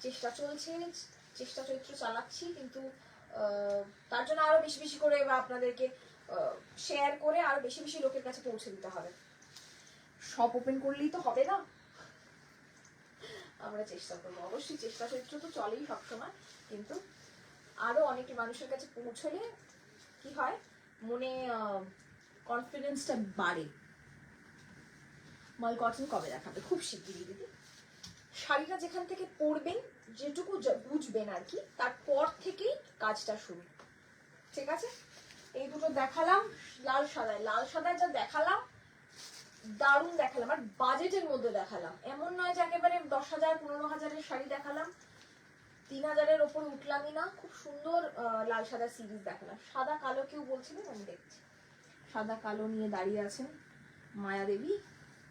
চেষ্টা চলছে, চেষ্টা চরিত্র চালাচ্ছি, কিন্তু তার জন্য আরো বেশি বেশি করে বা আপনাদেরকে শেয়ার করে আরো বেশি বেশি লোকের কাছে পৌঁছে দিতে হবে। শপ ওপেন করলেই তো হবে না, আমরা চেষ্টা করবো। অবশ্যই চেষ্টা চরিত্র তো চলেই সবসময়, কিন্তু আরো অনেক মানুষের কাছে পৌঁছলে কি হয়, মনে কনফিডেন্সটা বাড়ে। মাল কটন কবে দেখাবে? খুব শিগগিরই দিদি। শাড়িটা যেখান থেকে পরবেন, যেটুকু বুঝবেন আর কি, তারপর থেকেই কাজটা শুরু। ঠিক আছে, এই দুটো দেখালাম লাল সাদায়। লাল সাদায় যা দেখালাম দারুণ দেখালাম, আর বাজেটের মধ্যে দেখালাম। এমন নয় যে একেবারে 10,000 15,000-এর শাড়ি দেখালাম, 3,000-এর ওপর উঠলামই না। খুব সুন্দর লাল সাদা সিরিজ দেখালাম। সাদা কালো কেউ বলছিলেন, আমি দেখছি সাদা কালো নিয়ে দাঁড়িয়ে আছেন মায়া দেবী।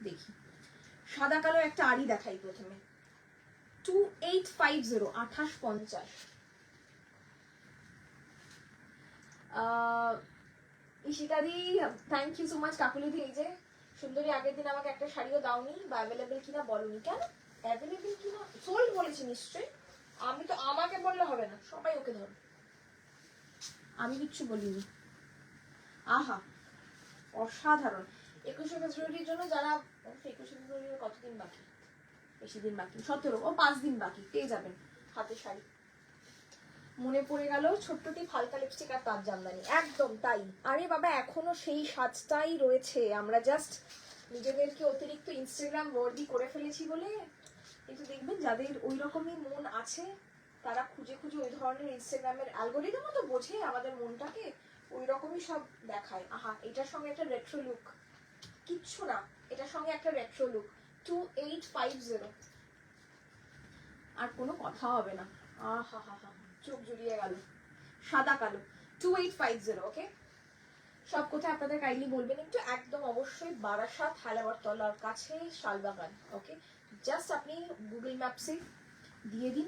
দেখি সাদা কালো একটা আড়ি দেখাই প্রথমে। 2850, 2850। ইশিকাদি থ্যাংক ইউ সো মাচ। কাকুলিদি এই যে সুন্দরী, আগের দিন আমাকে একটা শাড়িও দাওনি, বা অ্যাভেলেবেল কিনা বলনি। কেন অ্যাভেলেবেল কিনা? সোল্ড বলেছি নিশ্চয়ই। আমি তো, আমাকে বললে হবে না, সবাই ওকে ধরো, আমি কিচ্ছু বলিনি। আহা অসাধারণ। 21শে ফেব্রুয়ারির জন্য যারা, 21শে ফেব্রুয়ারির কতদিন বাকি? বেশি দিন বাকি, 17 ও 5 দিন বাকি, পেয়ে যাবেন হাতে শাড়ি। মনে পড়ে গেল ছোট্ট টিপ, হালকা লিপস্টিক আর তার জামদানি। একদম তাই। আরে বাবা, এখনো সেই সাজটাই রয়েছে। আমরা জাস্ট নিজেদেরকে অতিরিক্ত ইনস্টাগ্রাম ওয়ার্দি করে ফেলেছি বলে। কিন্তু দেখবেন যাদের ওই রকমই মন আছে, তারা খুঁজে খুঁজে ওই ধরনের ইনস্টাগ্রামের অ্যালগোরিদমও তো বোঝে আমাদের মনটাকে, ওই রকমই সব দেখায়। আহা, এটার সঙ্গে একটা রেট্রো লুক, কিচ্ছু না, এটার সঙ্গে একটা রেট্রো লুক। 2850, আর কোনো কথা হবে না। আহা হা হা, চোখ জুড়িয়ে গেল। সাদা কালো 2850। ওকে, সব কোথায় আপনাদের কাইন্ডলি বলবেন একটু। একদম অবশ্যই বারাসাত হায়দ্রাবাদতলার কাছে শালবাগান। ওকে, জাস্ট আপনি গুগল ম্যাপসে দিয়ে দিন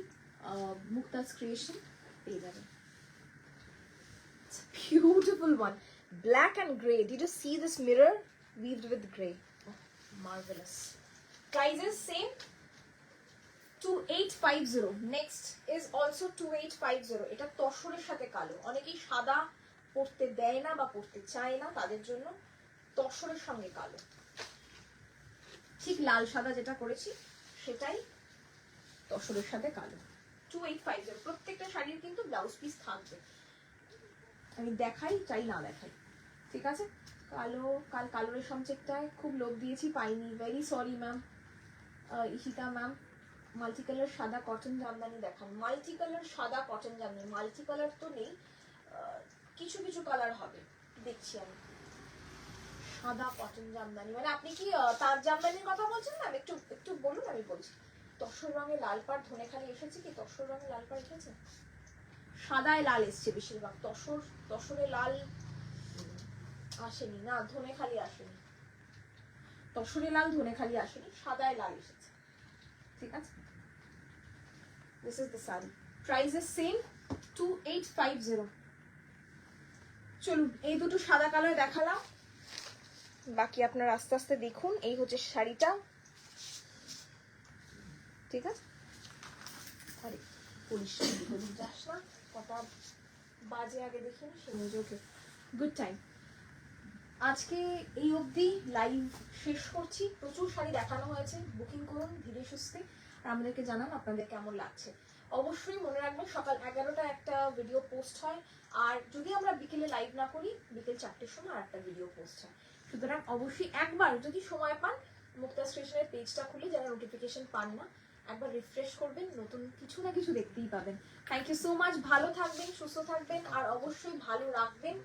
মুক্তাজ ক্রিয়েশন, পেয়ে যাবেন। Beautiful one, black and gray. Did you see this mirror weaved with gray? Oh, marvelous. Prices same, 2850. Next is also 2850. এটা তসরের সাথে কালো। অনেকেই সাদা পরতে দেয় না বা পরতে চায় না, তাদের জন্য তসরের সঙ্গে কালো। ঠিক লাল সাদা যেটা করেছি সেটাই তসরের সাথে কালো। 2850। প্রত্যেকটা শাড়ির কিন্তু ব্লাউজ পিস থাকবে। আমি দেখাই চাই না দেখাই, ঠিক আছে। কালো, কাল কালো রেশম চেকটায় খুব লোভ দিয়েছি, পাইনি, very sorry ma'am. Ishita ma'am, multi colour সাদা কটন জামদানি দেখান। মাল্টি কালার সাদা কটন জামদানি, মাল্টি কালার তো নেই, কিছু কিছু কালার হবে, দেখছি আমি। সাদা কটন জামদানি মানে আপনি কি তার জামদানির কথা বলছেন না? একটু একটু বলুন, আমি বলছি। তসর রঙে লাল পাড় ধনেখালি এসেছে কি? তসর রঙে লাল পাড় এসেছে? সাদায় লাল এসছে বেশিরভাগ। তসরে লাল আসেনি না, ধনেখালি আসেনি। তসরে লাল ধনেখালি আসেনি, সাদায় লাল এসেছে। ঠিক আছে, this is the saree. Price is same, 2850. চলুন, এই দুটো সাদা কালার দেখালাম, বাকি আপনারা আস্তে আস্তে দেখুন। এই হচ্ছে শাড়িটা, ঠিক আছে। আরে পরিষ্কার যাস না, কটা বাজে আগে দেখিনি সেই। ওকে, গুড টাইম। আজকে এই অবধি লাইভ শেষ করছি। প্রচুর শাড়ি দেখানো হয়েছে, বুকিং করুন ধীরে সুস্থে, আর আমাদেরকে জানান আপনাদের কেমন লাগছে। অবশ্যই মনে রাখবেন সকাল 11টায় একটা ভিডিও পোস্ট হয়, আর যদি আমরা বিকেলে লাইভ না করি, বিকেল 4টের সময় আর একটা ভিডিও পোস্ট হয়। সুতরাং অবশ্যই একবার যদি সময় পান, মুক্তা স্টেশনের পেজটা খুলে, যারা নোটিফিকেশন পান না, একবার রিফ্রেশ করবেন, নতুন কিছু না কিছু দেখতেই পাবেন। থ্যাংক ইউ সো মাচ, ভালো থাকবেন, সুস্থ থাকবেন, আর অবশ্যই ভালো রাখবেন।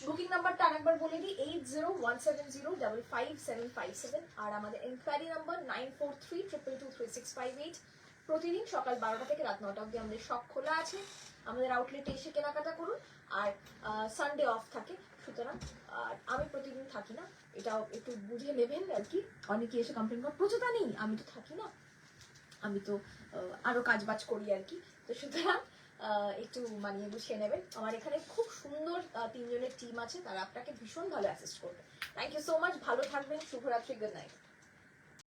বুকিং নাম্বারটা আরেকবার বলে দিই, 8017055757, আর আমাদের এনকোয়ারি নাম্বার 9432223658। প্রতিদিন সকাল 12টা থেকে রাত 9টা অবধি আমাদের শপ খোলা আছে। আমাদের আউটলেটে এসে কেনাকাটা করুন, আর সানডে অফ থাকে, সুতরাং আর আমি প্রতিদিন থাকি না, এটাও একটু বুঝে নেবেন আর কি। অনেকে এসে কমপ্লেন করে প্রচুরতা নেই, আমি তো থাকি না, আমি তো আরো কাজ বাজ করি আর কি। তো সুতরাং একটু মানিয়ে গুছিয়ে নেবেন। আমার এখানে খুব সুন্দর 3 জনের টিম আছে, তারা আপনাকে ভীষণ ভালো অ্যাসিস্ট করবে। থ্যাংক ইউ সো মাচ, ভালো থাকবেন, শুভরাত্রি, গুড নাইট।